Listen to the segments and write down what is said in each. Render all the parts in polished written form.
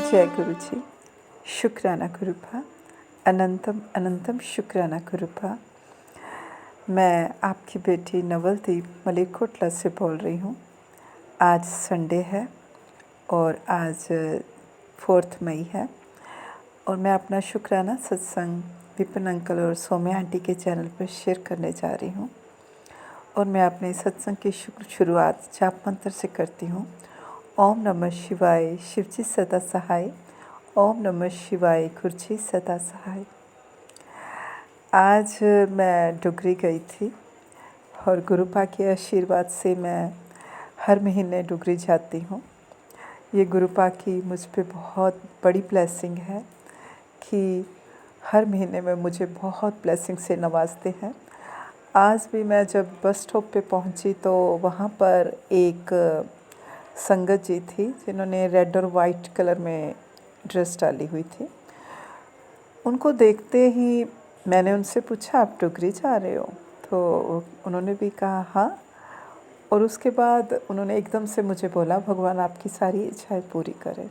जय गुरु जी। शुक्राना गुरुपा, अनंतम अनंतम शुक्राना गुरुपा। मैं आपकी बेटी नवलदीप मलेरकोटला से बोल रही हूँ। आज संडे है और आज 4 मई है और मैं अपना शुक्राना सत्संग विपिन अंकल और सौम्या आंटी के चैनल पर शेयर करने जा रही हूँ। और मैं अपने सत्संग की शुरुआत जाप मंत्र से करती हूँ। ओम नमः शिवाय, शिवजी सदा सहाय। ओम नमः शिवाय, गुरुजी सदा सहाय। आज मैं डुगरी गई थी और गुरुपा के आशीर्वाद से मैं हर महीने डुगरी जाती हूँ। ये गुरुपा की मुझ पे बहुत बड़ी ब्लेसिंग है कि हर महीने में मुझे बहुत ब्लेसिंग से नवाजते हैं। आज भी मैं जब बस स्टॉप पे पहुँची तो वहाँ पर एक संगत जी थी जिन्होंने रेड और वाइट कलर में ड्रेस डाली हुई थी। उनको देखते ही मैंने उनसे पूछा, आप डुगरी जा रहे हो? तो उन्होंने भी कहा हाँ। और उसके बाद उन्होंने एकदम से मुझे बोला, भगवान आपकी सारी इच्छाएं पूरी करें।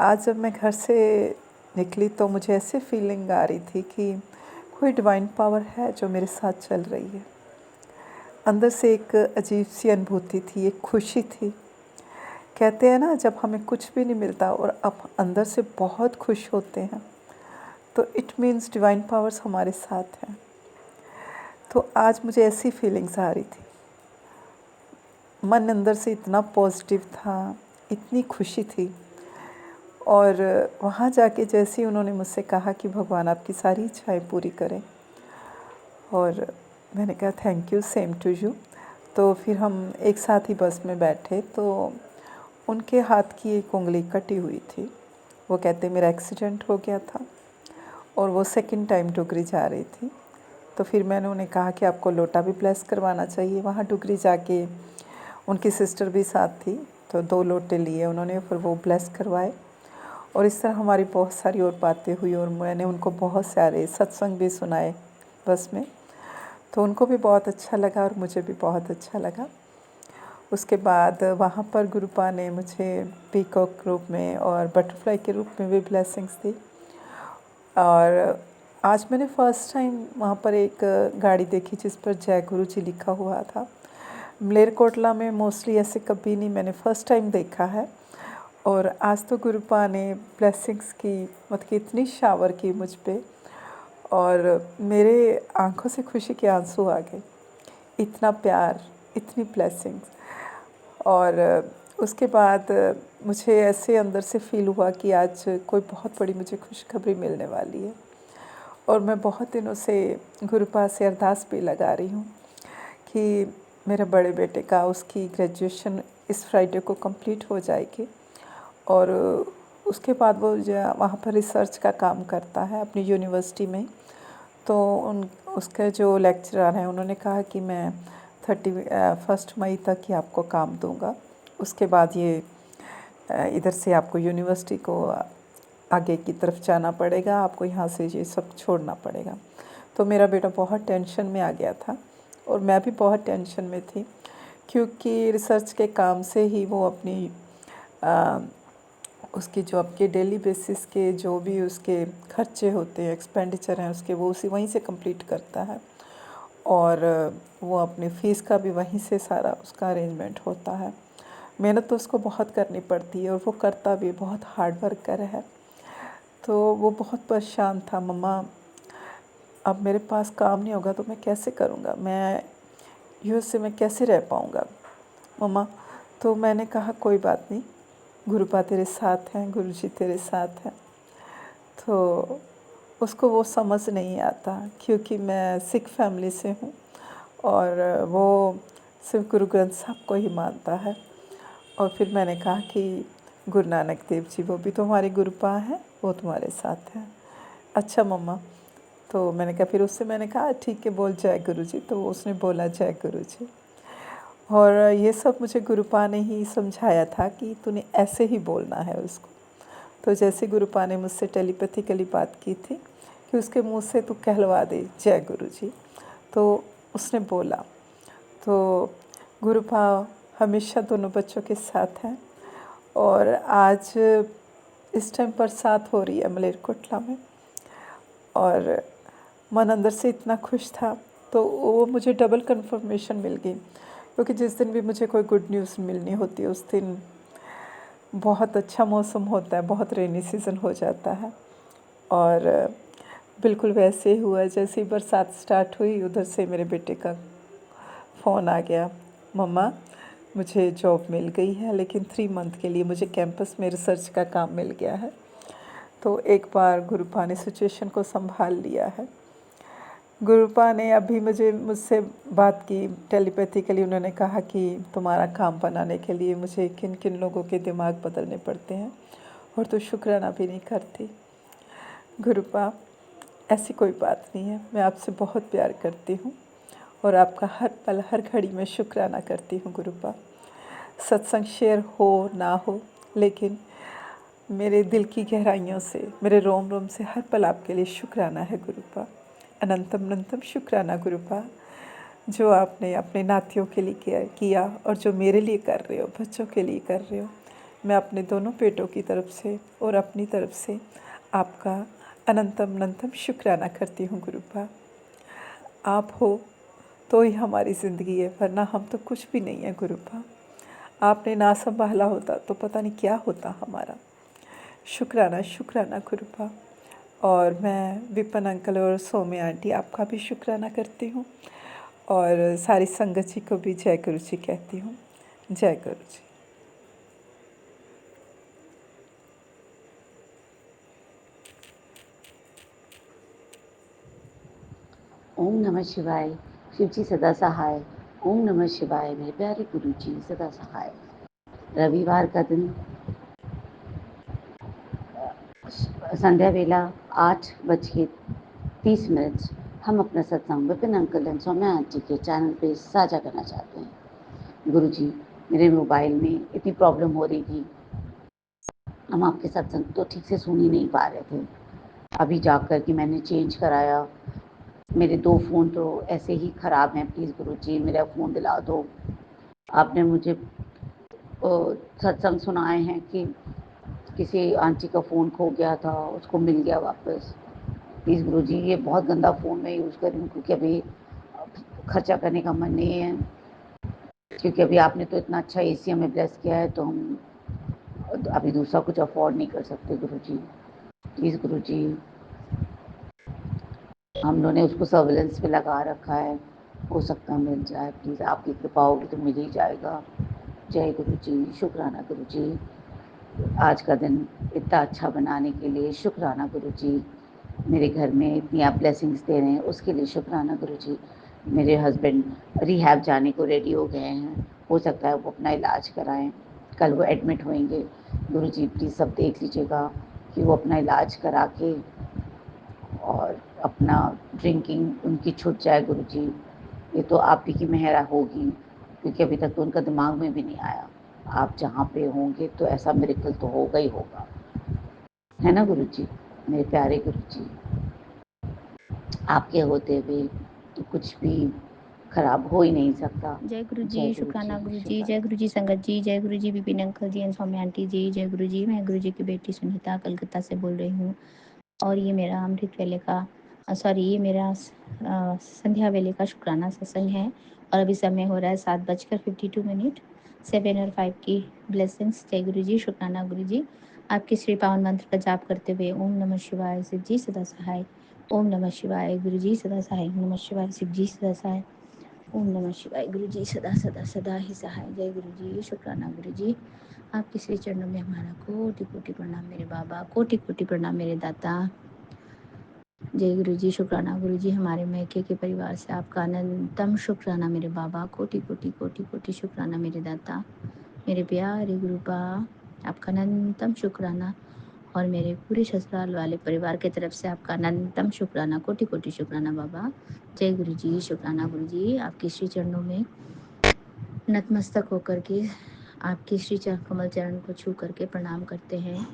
आज जब मैं घर से निकली तो मुझे ऐसे फीलिंग आ रही थी कि कोई डिवाइन पावर है जो मेरे साथ चल रही है। अंदर से एक अजीब सी अनुभूति थी, एक खुशी थी। कहते हैं ना, जब हमें कुछ भी नहीं मिलता और अब अंदर से बहुत खुश होते हैं तो इट मीन्स डिवाइन पावर्स हमारे साथ हैं। तो आज मुझे ऐसी फीलिंग्स आ रही थी, मन अंदर से इतना पॉजिटिव था, इतनी खुशी थी। और वहाँ जाके जैसे ही उन्होंने मुझसे कहा कि भगवान आपकी सारी इच्छाएं पूरी करें, और मैंने कहा thank you, same to you. तो फिर हम एक साथ ही बस में बैठे तो उनके हाथ की एक उंगली कटी हुई थी। वो कहते मेरा एक्सीडेंट हो गया था और वो सेकंड टाइम डुगरी जा रही थी। तो फिर मैंने उन्हें कहा कि आपको लोटा भी ब्लेस करवाना चाहिए। वहाँ डुगरी जाके उनकी सिस्टर भी साथ थी तो 2 लोटे लिए उन्होंने, फिर वो ब्लेस करवाए। और इस तरह हमारी बहुत सारी और बातें हुई और मैंने उनको बहुत सारे सत्संग भी सुनाए बस में। तो उनको भी बहुत अच्छा लगा और मुझे भी बहुत अच्छा लगा। उसके बाद वहाँ पर गुरुपा ने मुझे पीकॉक रूप में और बटरफ्लाई के रूप में भी ब्लेसिंग्स दी। और आज मैंने फ़र्स्ट टाइम वहाँ पर एक गाड़ी देखी जिस पर जय गुरु जी लिखा हुआ था। मलेरकोटला में मोस्टली ऐसे कभी नहीं, मैंने फ़र्स्ट टाइम देखा है। और आज तो गुरुपा ने ब्लेसिंग्स की, मतलब कि इतनी शावर की मुझ पे, और मेरे आंखों से खुशी के आंसू आ गए। इतना प्यार, इतनी ब्लेसिंग्स। और उसके बाद मुझे ऐसे अंदर से फ़ील हुआ कि आज कोई बहुत बड़ी मुझे खुशखबरी मिलने वाली है। और मैं बहुत दिनों से गुरुपा से अरदास भी लगा रही हूँ कि मेरे बड़े बेटे का, उसकी ग्रेजुएशन इस फ्राइडे को कंप्लीट हो जाएगी और उसके बाद वो वहाँ पर रिसर्च का काम करता है अपनी यूनिवर्सिटी में। तो उसके जो लेक्चरर हैं उन्होंने कहा कि मैं 31 मई तक ही आपको काम दूंगा, उसके बाद ये इधर से आपको यूनिवर्सिटी को आगे की तरफ जाना पड़ेगा, आपको यहाँ से ये सब छोड़ना पड़ेगा। तो मेरा बेटा बहुत टेंशन में आ गया था और मैं भी बहुत टेंशन में थी, क्योंकि रिसर्च के काम से ही वो अपनी उसकी जो आपके डेली बेसिस के जो भी उसके खर्चे होते हैं, एक्सपेंडिचर हैं उसके, वो उसी वहीं से कंप्लीट करता है। और वो अपनी फ़ीस का भी वहीं से सारा उसका अरेंजमेंट होता है। मेहनत तो उसको बहुत करनी पड़ती है और वो करता भी, बहुत हार्ड वर्कर है। तो वो बहुत परेशान था, मम्मा अब मेरे पास काम नहीं होगा तो मैं कैसे करूँगा, मैं यूएस से मैं कैसे रह पाऊँगा मम्मा। तो मैंने कहा कोई बात नहीं, गुरुपा तेरे साथ हैं, गुरुजी तेरे साथ हैं। तो उसको वो समझ नहीं आता क्योंकि मैं सिख फैमिली से हूँ और वो सिर्फ गुरु ग्रंथ साहब को ही मानता है। और फिर मैंने कहा कि गुरु नानक देव जी वो भी तुम्हारे गुरुपा हैं, वो तुम्हारे साथ हैं। अच्छा मम्मा। तो मैंने कहा, फिर उससे मैंने कहा ठीक है बोल जय गुरु जी, तो उसने बोला जय गुरु जी। और ये सब मुझे गुरुपा ने ही समझाया था कि तूने ऐसे ही बोलना है उसको। तो जैसे गुरुपा ने मुझसे टेलीपैथिकली बात की थी कि उसके मुंह से तू कहलवा दे जय गुरु जी, तो उसने बोला। तो गुरुपा हमेशा दोनों बच्चों के साथ हैं। और आज इस टाइम बरसात हो रही है मलेरकोटला में, और मन अंदर से इतना खुश था। तो वो मुझे डबल कंफर्मेशन मिल गई, क्योंकि जिस दिन भी मुझे कोई गुड न्यूज़ मिलनी होती है उस दिन बहुत अच्छा मौसम होता है, बहुत रेनी सीज़न हो जाता है। और बिल्कुल वैसे ही हुआ, जैसे ही बरसात स्टार्ट हुई उधर से मेरे बेटे का फ़ोन आ गया, मम्मा मुझे जॉब मिल गई है, लेकिन 3 मंथ के लिए मुझे कैंपस में रिसर्च का काम मिल गया है। तो एक बार गुरुपा ने सिचुएशन को संभाल लिया है। गुरुपा ने अभी मुझसे बात की टेलीपैथिकली। उन्होंने कहा कि तुम्हारा काम बनाने के लिए मुझे किन किन लोगों के दिमाग बदलने पड़ते हैं, और तो शुक्राना भी नहीं करती। गुरुपा, ऐसी कोई बात नहीं है, मैं आपसे बहुत प्यार करती हूँ और आपका हर पल हर घड़ी में शुक्राना करती हूँ गुरुपा। सत्संग शेयर हो ना हो, लेकिन मेरे दिल की गहराइयों से, मेरे रोम रोम से हर पल आपके लिए शुक्राना है गुरुपा। अनंतम अनंतम शुक्राना गुरुपा, जो आपने अपने नातियों के लिए किया और जो मेरे लिए कर रहे हो, बच्चों के लिए कर रहे हो। मैं अपने दोनों बेटों की तरफ से और अपनी तरफ से आपका अनंतम अनंतम शुक्राना करती हूँ गुरुपा। आप हो तो ही हमारी ज़िंदगी है, वरना हम तो कुछ भी नहीं है गुरुपा। आपने ना संभाला होता तो पता नहीं क्या होता हमारा। शुक्राना शुक्राना गुरुपा। और मैं विपन अंकल और सौम्या आंटी आपका भी शुक्राना करती हूँ, और सारी संगत जी को भी जय गुरु जी कहती हूँ। जय गुरु जी। ओम नमः शिवाय। शिव जी सदा सहाय। ओम नमः शिवाय। मेरे प्यारे गुरु जी सदा सहाय। रविवार का दिन, संध्या वेला 8:30 हम अपना सत्संग Vipin uncle and Saumya aunty के चैनल पे साझा करना चाहते हैं। गुरु जी, मेरे मोबाइल में इतनी प्रॉब्लम हो रही थी, हम आपके सत्संग तो ठीक से सुन ही नहीं पा रहे थे। अभी जाकर के मैंने चेंज कराया। मेरे 2 फ़ोन तो ऐसे ही ख़राब हैं। प्लीज़ गुरु जी मेरा फ़ोन दिला दो। आपने मुझे सत्संग सुनाए हैं कि किसी आंटी का फ़ोन खो गया था, उसको मिल गया वापस। प्लीज़ गुरु जी, ये बहुत गंदा फ़ोन मैं यूज़ कर रही हूँ, क्योंकि अभी खर्चा करने का मन नहीं है, क्योंकि अभी आपने तो इतना अच्छा एसी हमें ब्लेस किया है, तो हम अभी दूसरा कुछ अफोर्ड नहीं कर सकते गुरु जी। प्लीज़ गुरु जी, हम लोगों ने उसको सर्विलेंस पे लगा रखा है, हो सकता है मिल जाए। प्लीज़ आपकी कृपा होगी तो मिल ही जाएगा। जय गुरु जी। शुक्राना गुरु जी, आज का दिन इतना अच्छा बनाने के लिए शुक्राना गुरु जी। मेरे घर में इतनी आप ब्लेसिंग्स दे रहे हैं, उसके लिए शुक्राना गुरु जी। मेरे हस्बैंड रिहैब जाने को रेडी हो गए हैं, हो सकता है वो अपना इलाज कराएं, कल वो एडमिट होंगे। गुरु जी प्लीज़ सब देख लीजिएगा कि वो अपना इलाज करा के और अपना ड्रिंकिंग उनकी छूट जाए गुरु जी। ये तो आप ही की मेहर होगी, क्योंकि अभी तक तो उनका दिमाग में भी नहीं आया। आप जहाँ पे होंगे तो ऐसा मिरेकल तो होगा ही होगा, है ना गुरु जी। मेरे प्यारे गुरु जी, आपके होते हुए तो कुछ भी खराब हो ही नहीं सकता। जय गुरु जी। जय गुरु शुक्राना गुरु जी। जी। जय गुरु जी संगत जी। जय Guru ji Vipin uncle ji and Saumya aunty ji. जय गुरु जी। मैं गुरु जी की बेटी सुनीता कलकत्ता से बोल रही हूँ, और ये मेरा अमृत वेले का ये मेरा संध्या वेले का शुक्राना सत्संग है, और अभी समय हो रहा है 7:52। 7 और 5 की ब्लेसिंग्स। जय गुरु जी। शुक्राना गुरु जी। आपके श्री पावन मंत्र का जाप करते हुए ओम नमः शिवाय शिव जी सदा सहाय। ओम नमः शिवाय गुरु जी सदा सहाय। ओम नमः शिवाय शिव जी सदा सहाय। ओम नमः शिवाय गुरु जी सदा सदा सदा ही सहाय। जय गुरु जी। शुक्राना गुरु जी। आपके श्री चरणों में हमारा कोटि कोटि प्रणाम मेरे बाबा, कोटि कोटि प्रणाम मेरे दाता। जय गुरु जी। शुक्राना गुरु जी। हमारे मैके के परिवार से आपका अनंतम शुक्राना मेरे बाबा, कोटि कोटि कोटि कोटि शुक्राना मेरे दाता। मेरे प्यारे गुरुपा, आपका अनंतम शुक्राना, और मेरे पूरे ससुराल वाले परिवार की तरफ से आपका अनंतम शुक्राना, कोटि कोटि शुक्राना बाबा। जय गुरु जी। शुक्राना गुरु जी। आपके श्री चरणों में नतमस्तक होकर के आपके श्री कमल चरण को छू करके प्रणाम करते हैं।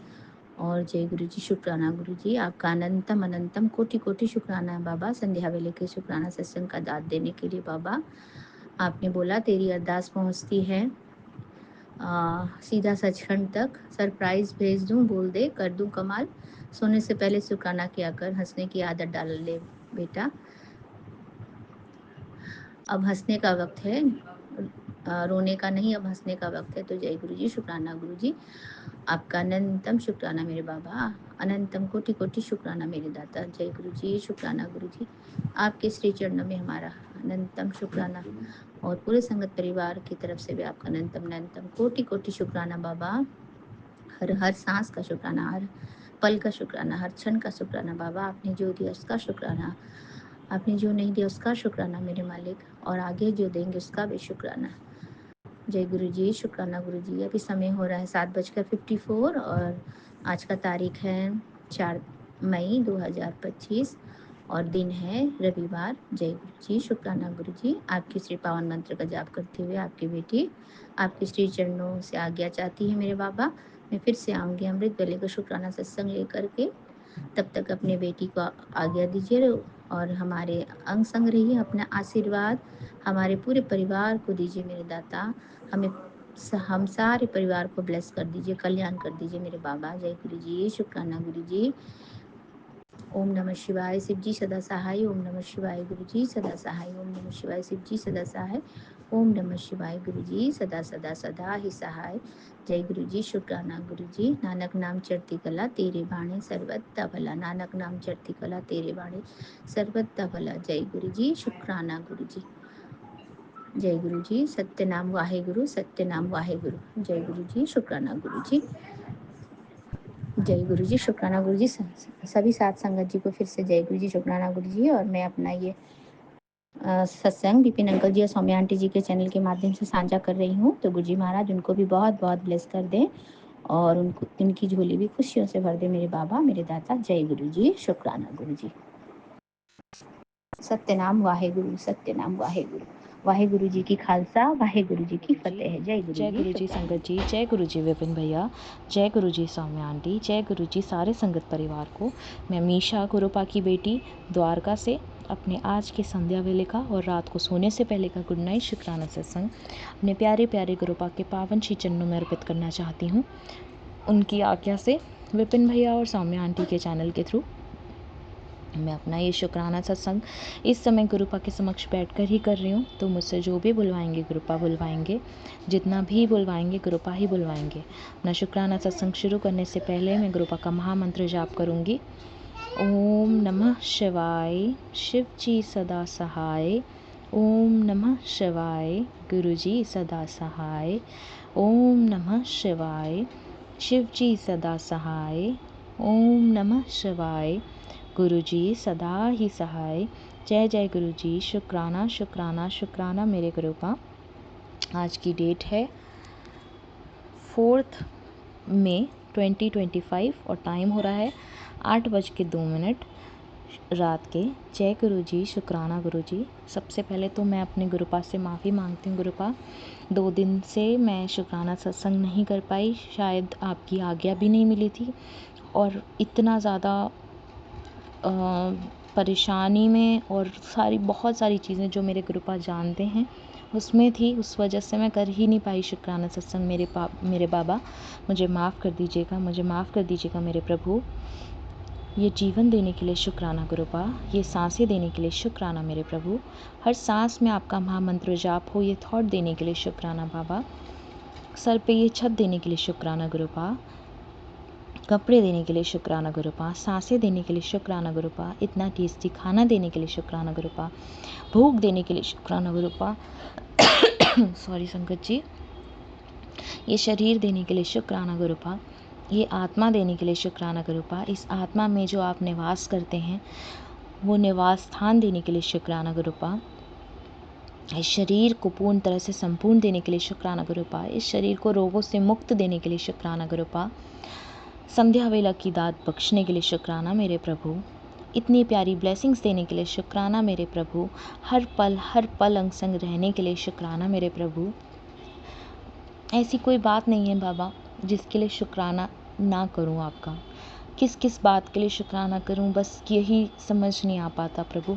और जय गुरु जी। शुक्राना गुरु जी। आपका अनंतम अनंतम कोटि कोटि शुक्राना है बाबा, संध्या वेले के शुक्राना सत्संग का दाद देने के लिए बाबा। आपने बोला तेरी अरदास पहुंचती है सीधा सचखंड तक सरप्राइज भेज दूं, बोल दे, कर दूं कमाल, सोने से पहले शुक्राना किया कर, हंसने की आदत डाल ले बेटा, अब हंसने का वक्त है, रोने का नहीं, अब हंसने का वक्त है। तो जय गुरु जी, शुक्राना गुरु जी, आपका अनंतम शुक्राना मेरे बाबा, अनंतम कोटि कोटि शुक्राना मेरे दाता। जय गुरु जी, शुक्राना गुरु जी, आपके श्री चरणों में हमारा अनंतम शुक्राना, और पूरे संगत परिवार की तरफ से भी आपका अनंतम अनंतम कोटि कोटि शुक्राना बाबा। हर हर सांस का शुक्राना, हर पल का शुक्राना, हर क्षण का शुक्राना बाबा। आपने जो दिया उसका शुक्राना, आपने जो नहीं दिया उसका शुक्राना मेरे मालिक, और आगे जो देंगे उसका भी शुक्राना। जय गुरु जी, शुक्राना गुरु जी। अभी समय हो रहा है 7:54 और आज का तारीख है 4 मई 2025 और दिन है रविवार। जय गुरु जी, शुक्राना गुरु जी। आपकी श्री पावन मंत्र का जाप करते हुए आपकी बेटी आपके श्री चरणों से आज्ञा चाहती है मेरे बाबा। मैं फिर से आऊँगी अमृत वेले का शुक्राना सत्संग लेकर के। तब तक अपने बेटी को आज्ञा दीजिए और हमारे अंग संग रहिए। अपना आशीर्वाद हमारे पूरे परिवार को दीजिए मेरे दाता। हम सारे परिवार को ब्लेस कर दीजिए, कल्याण कर दीजिए मेरे बाबा। जय गुरु जी, शुक्राना गुरु जी। ओम नमः शिवाय, शिव जी सदा सहाय। ओम नमः शिवाय, गुरु जी सदा सहाय। ओम नमः शिवाय, शिव जी सदा सहाय। ओम नमः शिवाय, गुरु जी सदा सदा सदा ही सहाय। जय गुरु जी, शुक्राना गुरु जी। नानक नाम चढ़ती कला तेरे बाणे सर्वत्र भला, नानक नाम चढ़ती कला तेरे बाणे सर्वत्र भला। जय गुरु जी, शुक्राना गुरु जी। जय गुरु जी, सत्य नाम वाहे गुरु, सत्य नाम वाहे गुरु। जय गुरु जी, शुक्राना गुरु जी। जय गुरु जी, शुक्राना गुरु जी। सभी साथ संगत जी को फिर से जय गुरु जी, शुक्राना गुरु जी। और मैं अपना ये सत्संग विपिन अंकल जी और सौम्या आंटी जी के चैनल के माध्यम से साझा कर रही हूँ। तो गुरु जी महाराज उनको भी बहुत बहुत ब्लेस कर दें और उनको उनकी झोली भी खुशियों से भर दे मेरे बाबा, मेरे दाता। जय गुरु जी, शुक्राना गुरु जी। सत्यनाम वाहे गुरु, सत्यनाम वाहे गुरु। वाहे गुरु जी की खालसा, वाहे गुरु जी की फतेह है। जय गुरु जी, संगत जी, जय गुरु जी विपिन भैया, जय गुरु जी सौम्या आंटी, जय गुरु जी सारे संगत परिवार को। मैं मीशा गुरुपा की बेटी द्वारका से अपने आज के संध्या वेले का और रात को सोने से पहले का गुड नाइट शुक्राना सत्संग अपने प्यारे प्यारे गुरुपा के पावन श्री चरणों में अर्पित करना चाहती हूँ। उनकी आज्ञा से विपिन भैया और सौम्या आंटी के चैनल के थ्रू मैं अपना ये शुक्राना सत्संग इस समय गुरुपा के समक्ष बैठकर ही कर रही हूँ। तो मुझसे जो भी बुलवाएंगे गुरुपा बुलवाएंगे, जितना भी बुलवाएंगे गुरुपा ही बुलवाएंगे। अपना शुक्राना सत्संग शुरू करने से पहले मैं गुरुपा का महामंत्र जाप करूँगी। ओम नमः शिवाय, शिव जी सदा सहाय। ओम नमः शिवाय, गुरु जी सदा सहाय। ओम नमः शिवाय, शिव जी सदा सहाय। ओम नमः शिवाय, गुरु जी सदा ही सहाय। जय जय गुरु जी, शुक्राना शुक्राना शुक्राना मेरे गुरुपा। आज की डेट है 4 मई 2025 और टाइम हो रहा है 8:02 रात के। जय गुरु जी, शुक्राना गुरु जी। सबसे पहले तो मैं अपने गुरुपा से माफ़ी मांगती हूँ। गुरुपा 2 दिन से मैं शुक्राना सत्संग नहीं कर पाई, शायद आपकी आज्ञा भी नहीं मिली थी और इतना ज़्यादा परेशानी में और बहुत सारी चीज़ें जो मेरे गुरुपा जानते हैं उसमें थी, उस वजह से मैं कर ही नहीं पाई शुक्राना सत्संग। मेरे बाबा मुझे माफ़ कर दीजिएगा, मुझे माफ़ कर दीजिएगा मेरे प्रभु। ये जीवन देने के लिए शुक्राना गुरुपा, ये सांसें देने के लिए शुक्राना मेरे प्रभु। हर सांस में आपका महामंत्र जाप हो, ये थॉट देने के लिए शुक्राना बाबा। सर पे ये छत देने के लिए शुक्राना गुरुपा, कपड़े देने के लिए शुक्राना गुरुपा, सांसें देने के लिए शुक्राना गुरुपा, इतना टेस्टी खाना देने के लिए शुक्राना गुरुपा, भूख देने के लिए शुक्राना गुरुपा सॉरी संगत जी, ये शरीर देने के लिए शुक्राना गुरुपा, ये आत्मा देने के लिए शुक्राना गुरुपा, इस आत्मा में जो आप निवास करते हैं वो निवास स्थान देने के लिए शुक्राना गुरुपा, इस शरीर को पूर्ण तरह से संपूर्ण देने के लिए शुक्राना गुरुपा, इस शरीर को रोगों से मुक्त देने के लिए शुक्राना गुरुपा, संध्या वेला की दात बख्शने के लिए शुक्राना मेरे प्रभु, इतनी प्यारी ब्लेसिंग्स देने के लिए शुक्राना मेरे प्रभु, हर पल अंग संग रहने के लिए शुक्राना मेरे प्रभु। ऐसी कोई बात नहीं है बाबा जिसके लिए शुक्राना ना करूं आपका, किस किस बात के लिए शुक्राना करूं, बस यही समझ नहीं आ पाता प्रभु।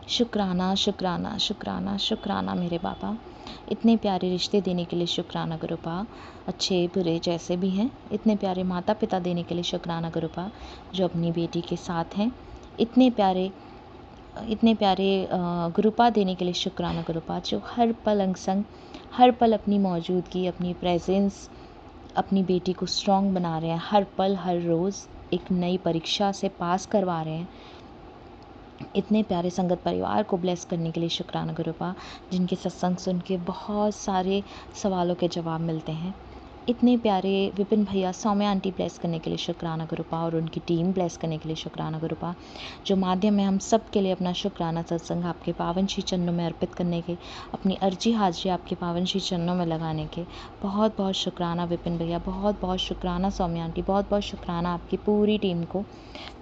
शुक्राना शुक्राना शुक्राना शुक्राना मेरे बाबा। इतने प्यारे रिश्ते देने के लिए शुक्राना गुरुपा, अच्छे बुरे जैसे भी हैं। इतने प्यारे माता पिता देने के लिए शुक्राना गुरुपा, जो अपनी बेटी के साथ हैं। इतने प्यारे गुरुपा देने के लिए शुक्राना गुरुपा, जो हर पल अंग संग, हर पल अपनी मौजूदगी, अपनी प्रेजेंस अपनी बेटी को स्ट्रॉन्ग बना रहे हैं। हर पल हर रोज़ एक नई परीक्षा से पास करवा रहे हैं। इतने प्यारे संगत परिवार को ब्लेस करने के लिए शुक्राना गुरुपा, जिनके सत्संग सुन के बहुत सारे सवालों के जवाब मिलते हैं। इतने प्यारे विपिन भैया, सौम्या आंटी ब्लेस करने के लिए शुक्राना गुरुपा, और उनकी टीम ब्लेस करने के लिए शुक्राना गुरुपा, जो माध्यम है हम सब के लिए अपना शुक्राना सत्संग आपके पावन श्री चरणों में अर्पित करने के, अपनी अर्जी हाजिरी आपके पावन श्री चरणों में लगाने के। बहुत बहुत शुक्राना विपिन भैया, बहुत बहुत शुक्राना सौम्या आंटी, बहुत बहुत शुक्राना आपकी पूरी टीम को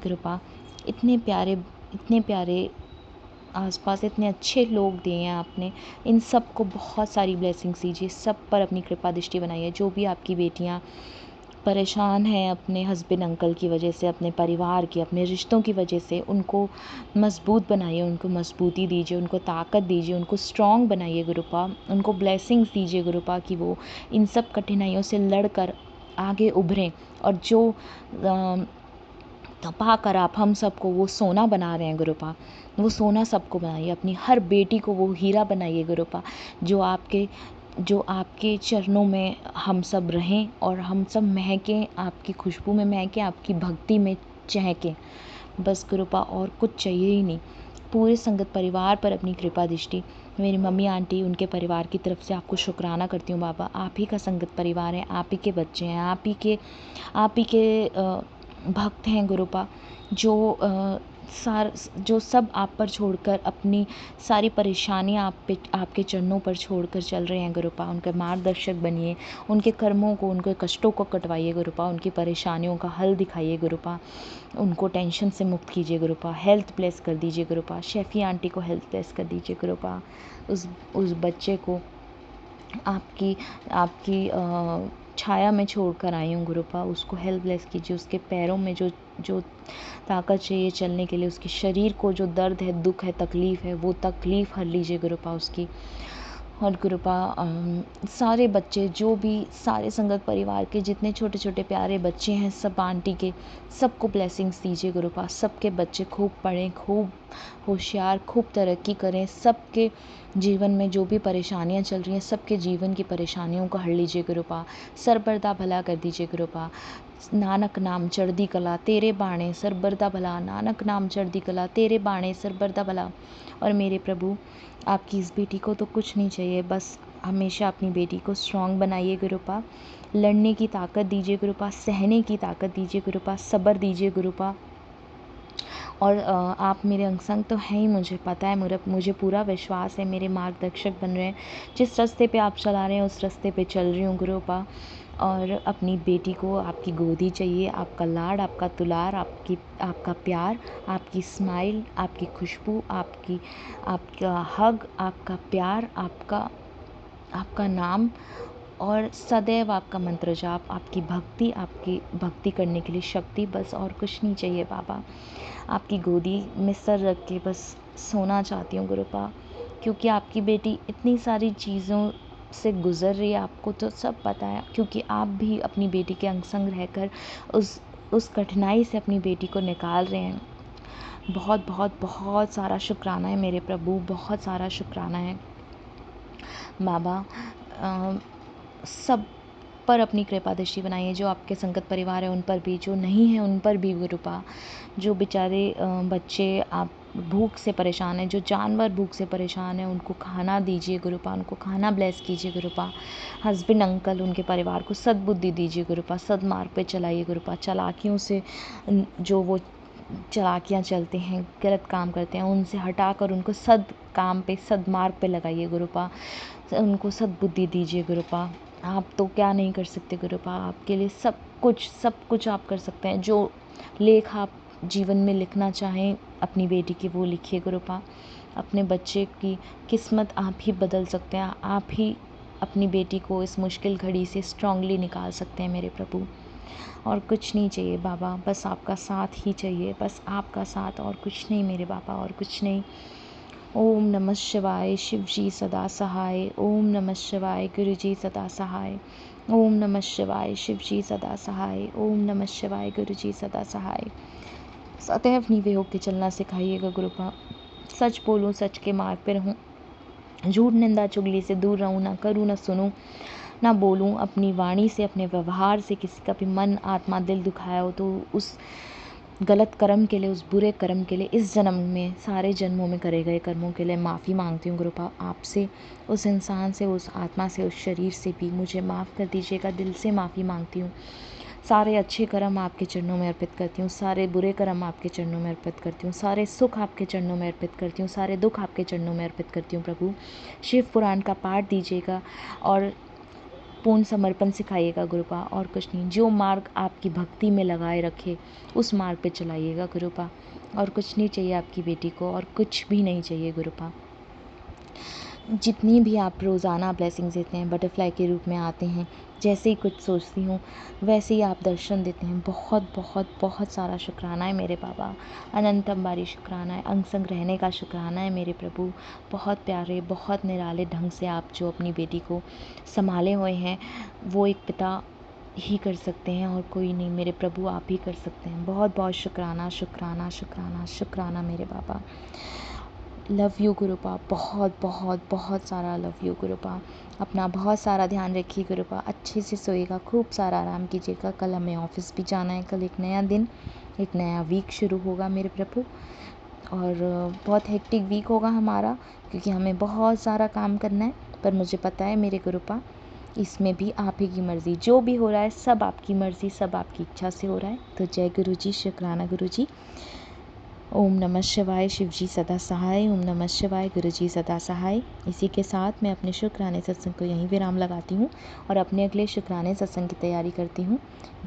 गुरुपा। इतने प्यारे आसपास इतने अच्छे लोग दिए हैं आपने, इन सब को बहुत सारी ब्लेसिंग्स दीजिए, सब पर अपनी कृपा दृष्टि बनाइए। जो भी आपकी बेटियां परेशान हैं अपने हस्बैंड अंकल की वजह से, अपने परिवार की, अपने रिश्तों की वजह से, उनको मजबूत बनाइए, उनको मजबूती दीजिए, उनको ताकत दीजिए, उनको स्ट्रॉन्ग बनाइए गुरुपा, उनको ब्लेसिंग्स दीजिए गुरुपा, कि वो इन सब कठिनाइयों से लड़कर आगे उभरें, और जो तपा कर आप हम सबको वो सोना बना रहे हैं गुरुपा, वो सोना सबको बनाइए। अपनी हर बेटी को वो हीरा बनाइए गुरुपा, जो आपके चरणों में हम सब रहें, और हम सब महकें, आपकी खुशबू में महकें, आपकी भक्ति में चहकें। बस गुरुपा, और कुछ चाहिए ही नहीं। पूरे संगत परिवार पर अपनी कृपा दृष्टि, मेरी मम्मी आंटी, उनके परिवार की तरफ से आपको शुक्राना करती हूँ बाबा। आप ही का संगत परिवार है, आप ही के बच्चे हैं, आप ही के भक्त हैं गुरुपा, जो सब आप पर छोड़कर अपनी सारी परेशानियाँ आपके चरणों पर छोड़कर चल रहे हैं गुरुपा। उनके मार्गदर्शक बनिए, उनके कर्मों को, उनके कष्टों को कटवाइए गुरुपा, उनकी परेशानियों का हल दिखाइए गुरुपा, उनको टेंशन से मुक्त कीजिए गुरुपा, हेल्थ ब्लेस कर दीजिए गुरुपा, शेफी आंटी को हेल्थ ब्लेस कर दीजिए गुरुपा, उस बच्चे को आपकी छाया में छोड़कर आई हूँ गुरुपा, उसको हेल्थ ब्लेस कीजिए। उसके पैरों में जो ताकत चाहिए चलने के लिए, उसके शरीर को जो दर्द है, दुख है, तकलीफ़ है, वो तकलीफ़ हर लीजिए गुरुपा उसकी। और गुरुपा सारे बच्चे, जो भी सारे संगत परिवार के जितने छोटे छोटे प्यारे बच्चे हैं, सब आंटी के, सबको ब्लेसिंग्स दीजिए गुरुपा। सबके बच्चे खूब पढ़ें, खूब होशियार, खूब तरक्की करें। सबके जीवन में जो भी परेशानियां चल रही हैं, सबके जीवन की परेशानियों को हर लीजिए गुरुपा। सरबरदा भला कर दीजिए गुरुपा। नानक नाम चढ़दी कला तेरे बाणे सरबरदा भला, नानक नाम चढ़दी कला तेरे बाणे सरबरदा भला। और मेरे प्रभु, आपकी इस बेटी को तो कुछ नहीं चाहिए, बस हमेशा अपनी बेटी को स्ट्रॉन्ग बनाइए गुरुपा, लड़ने की ताकत दीजिए गुरुपा, सहने की ताकत दीजिए गुरुपा, सब्र दीजिए गुरुपा। और आप मेरे अंग संग तो हैं ही, मुझे पता है, मुझे पूरा विश्वास है, मेरे मार्गदर्शक बन रहे हैं। जिस रास्ते पे आप चला रहे हैं उस रास्ते पे चल रही हूँ गुरुपा। और अपनी बेटी को आपकी गोदी चाहिए, आपका लाड, आपका दुलार, आपका प्यार, आपकी स्माइल, आपकी खुशबू, आपका हग, आपका प्यार, आपका नाम, और सदैव आपका मंत्र जाप, आपकी भक्ति करने के लिए शक्ति, बस और कुछ नहीं चाहिए बाबा। आपकी गोदी में सर रख के बस सोना चाहती हूँ गुरुपा, क्योंकि आपकी बेटी इतनी सारी चीज़ों से गुज़र रही है, आपको तो सब पता है, क्योंकि आप भी अपनी बेटी के अंग संग रहकर उस कठिनाई से अपनी बेटी को निकाल रहे हैं। बहुत बहुत बहुत सारा शुक्राना है मेरे प्रभु, बहुत सारा शुक्राना है बाबा। सब पर अपनी कृपा दृष्टि बनाइए, जो आपके संगत परिवार है उन पर भी, जो नहीं है उन पर भी गुरुपा। जो बेचारे बच्चे आप भूख से परेशान हैं, जो जानवर भूख से परेशान हैं, उनको खाना दीजिए गुरुपा, उनको खाना ब्लेस कीजिए गुरुपा। हस्बैंड अंकल, उनके परिवार को सद्बुद्धि दीजिए गुरुपा, सदमार्ग पे चलाइए गुरुपा। चालाकियों से जो वो चालाकियाँ चलते हैं, गलत काम करते हैं, उनसे हटाकर उनको सद काम पे, सदमार्ग पे लगाइए गुरुपा। उनको सद्बुद्धि दीजिए गुरुपा। आप तो क्या नहीं कर सकते गुरुपा, आपके लिए सब कुछ आप कर सकते हैं। जो लेख आप जीवन में लिखना चाहें अपनी बेटी की, वो लिखिए गुरुपा। अपने बच्चे की किस्मत आप ही बदल सकते हैं, आप ही अपनी बेटी को इस मुश्किल घड़ी से स्ट्रांगली निकाल सकते हैं मेरे प्रभु। और कुछ नहीं चाहिए बाबा, बस आपका साथ ही चाहिए, बस आपका साथ, और कुछ नहीं मेरे बाबा, और कुछ नहीं। ओम नमः शिवाय शिव जी सदा सहाय। ओम नमः शिवाय गुरु जी सदा सहाय। ओम नमः शिवाय शिव जी सदा सहाय। ओम नमः शिवाय गुरु जी सदा सहाय। सदैव नीवे होके चलना सिखाइएगा गुरुपा। सच बोलूं, सच के मार्ग पे रहूं, झूठ निंदा चुगली से दूर रहूं, ना करूं ना सुनूं ना बोलूं। अपनी वाणी से, अपने व्यवहार से किसी का भी मन आत्मा दिल दुखाया हो तो उस गलत कर्म के लिए, उस बुरे कर्म के लिए, इस जन्म में, सारे जन्मों में करे गए कर्मों के लिए माफ़ी मांगती हूँ गुरुपा आपसे। उस इंसान से, उस आत्मा से, उस शरीर से भी मुझे माफ़ कर दीजिएगा। दिल से माफ़ी मांगती हूँ। सारे अच्छे कर्म आपके चरणों में अर्पित करती हूँ, सारे बुरे कर्म आपके चरणों में अर्पित करती हूँ, सारे सुख आपके चरणों में अर्पित करती हूँ, सारे दुख आपके चरणों में अर्पित करती हूँ प्रभु। शिव पुराण का पाठ दीजिएगा और पूर्ण समर्पण सिखाइएगा गुरुपा, और कुछ नहीं। जो मार्ग आपकी भक्ति में लगाए रखे उस मार्ग पे चलाइएगा गुरुपा, और कुछ नहीं चाहिए आपकी बेटी को, और कुछ भी नहीं चाहिए गुरुपा। जितनी भी आप रोज़ाना ब्लेसिंग्स देते हैं, बटरफ्लाई के रूप में आते हैं, जैसे ही कुछ सोचती हूँ वैसे ही आप दर्शन देते हैं। बहुत बहुत बहुत सारा शुक्राना है मेरे बाबा, अनंत अंबारी शुक्राना है, अंग संग रहने का शुक्राना है मेरे प्रभु। बहुत प्यारे, बहुत निराले ढंग से आप जो अपनी बेटी को संभाले हुए हैं, वो एक पिता ही कर सकते हैं और कोई नहीं। मेरे प्रभु आप ही कर सकते हैं। बहुत बहुत शुक्राना शुक्राना शुक्राना शुक्राना मेरे बाबा। लव यू गुरुपा, बहुत बहुत बहुत सारा लव यू गुरुपा। अपना बहुत सारा ध्यान रखिए गुरुपा, अच्छे से सोइएगा, खूब सारा आराम कीजिएगा। कल हमें ऑफिस भी जाना है, कल एक नया दिन, एक नया वीक शुरू होगा मेरे प्रभु, और बहुत हेक्टिक वीक होगा हमारा, क्योंकि हमें बहुत सारा काम करना है। पर मुझे पता है मेरे गुरुपा, इसमें भी आप ही की मर्ज़ी, जो भी हो रहा है सब आपकी मर्ज़ी, सब आपकी इच्छा से हो रहा है। तो जय गुरु जी, शुक्राना गुरु जी। ओम नमः शिवाय शिव जी सदा सहाय। ओम नमः शिवाय गुरु जी सदा सहाय। इसी के साथ मैं अपने शुक्राने सत्संग को यहीं विराम लगाती हूँ और अपने अगले शुक्राने सत्संग की तैयारी करती हूँ।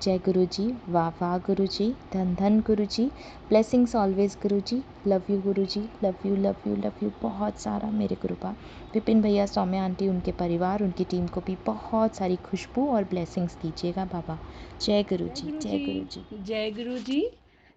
जय गुरु जी, वाह वाह गुरु जी, धन धन गुरु जी, blessings always Guru ji, love you Guru ji, love you love you love you बहुत सारा मेरे गुरुपा। विपिन भैया, सौम्या आंटी, उनके परिवार, उनकी टीम को भी बहुत सारी खुशबू और ब्लेसिंग्स दीजिएगा बाबा। जय गुरु जय जी, गुरु जय जी। गुरु जी। जय गुरु जी।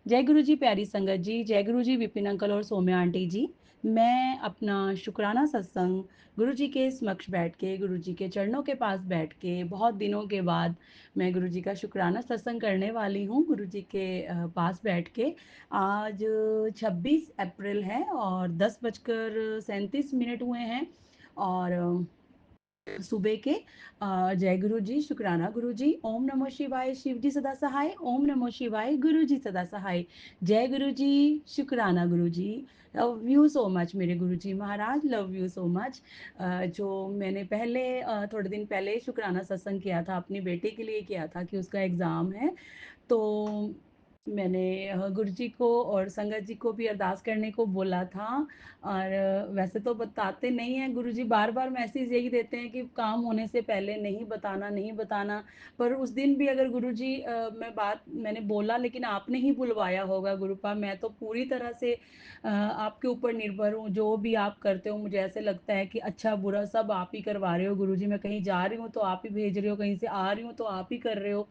जय गुरु जी प्यारी संगत जी, जय गुरु जी विपिन अंकल और सौम्या आंटी जी। मैं अपना शुक्राना सत्संग गुरु जी के समक्ष बैठ के, गुरु जी के चरणों के पास बैठ के, बहुत दिनों के बाद मैं गुरु जी का शुक्राना सत्संग करने वाली हूँ गुरु जी के पास बैठ के। आज 26 अप्रैल है और 10:37 हुए हैं, और सुबह के जय गुरु जी, शुक्राना गुरु जी, ओम नमो शिवाय शिव जी सदा सहाय, ओम नमो शिवाय गुरु जी सदा सहाय, जय गुरु जी, शुक्राना गुरु ji. Love you so much मेरे गुरु जी महाराज, लव यू सो मच। जो मैंने पहले थोड़े दिन पहले शुक्राना सत्संग किया था, अपनी बेटे के लिए किया था कि उसका एग्ज़ाम है, तो मैंने गुरु जी को और संगत जी को भी अरदास करने को बोला था। और वैसे तो बताते नहीं हैं गुरु जी, बार बार मैसेज यही देते हैं कि काम होने से पहले नहीं बताना, नहीं बताना। पर उस दिन भी अगर गुरु जी मैंने बोला, लेकिन आपने ही बुलवाया होगा गुरुपा। मैं तो पूरी तरह से आपके ऊपर निर्भर हूँ। जो भी आप करते हो मुझे ऐसे लगता है कि अच्छा बुरा सब आप ही करवा रहे हो गुरु जी। मैं कहीं जा रही हूँ तो आप ही भेज रहे हो, कहीं से आ रही हूँ तो आप ही कर रहे हो।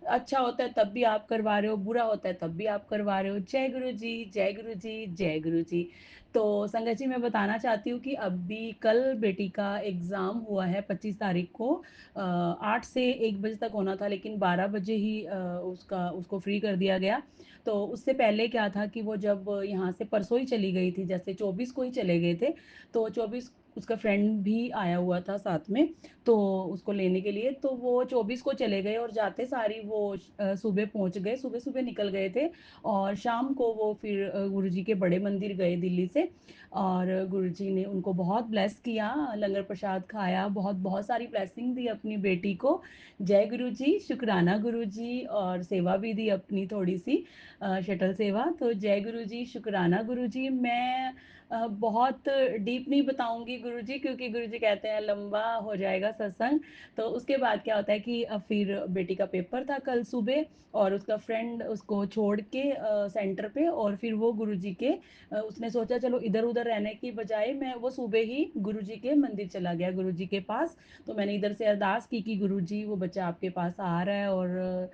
अच्छा होता है तब भी आप करवा रहे हो, बुरा होता है तब भी आप करवा रहे हो। जय गुरु जी, जय गुरु जी, जय गुरु जी। तो संगत जी मैं बताना चाहती हूँ कि अभी कल बेटी का एग्ज़ाम हुआ है 25 तारीख को। 8 से 1 बजे तक होना था, लेकिन 12 बजे ही उसको फ्री कर दिया गया। तो उससे पहले क्या था कि वो जब यहाँ से परसों ही चली गई थी, जैसे 24 को ही चले गए थे, तो 24 उसका फ्रेंड भी आया हुआ था साथ में, तो उसको लेने के लिए। तो वो 24 को चले गए और जाते सारी वो सुबह पहुँच गए, सुबह सुबह निकल गए थे। और शाम को वो फिर गुरु जी के बड़े मंदिर गए दिल्ली से, और गुरु जी ने उनको बहुत ब्लेस किया, लंगर प्रसाद खाया, बहुत बहुत सारी ब्लेसिंग दी अपनी बेटी को। जय गुरु जी, शुक्राना गुरु जी, और सेवा भी दी अपनी थोड़ी सी शटल सेवा। तो जय गुरु जी, शुक्राना गुरु जी। मैं बहुत डीप नहीं बताऊंगी गुरु जी, क्योंकि गुरु जी कहते हैं लंबा हो जाएगा सत्संग। तो उसके बाद क्या होता है कि फिर बेटी का पेपर था कल सुबह, और उसका फ्रेंड उसको छोड़ के सेंटर पे, और फिर वो गुरु जी के उसने सोचा चलो इधर उधर रहने की बजाय मैं वो सुबह ही गुरु जी के मंदिर चला गया, गुरु जी के पास। तो मैंने इधर से अरदास की कि गुरु जी वो बच्चा आपके पास आ रहा है और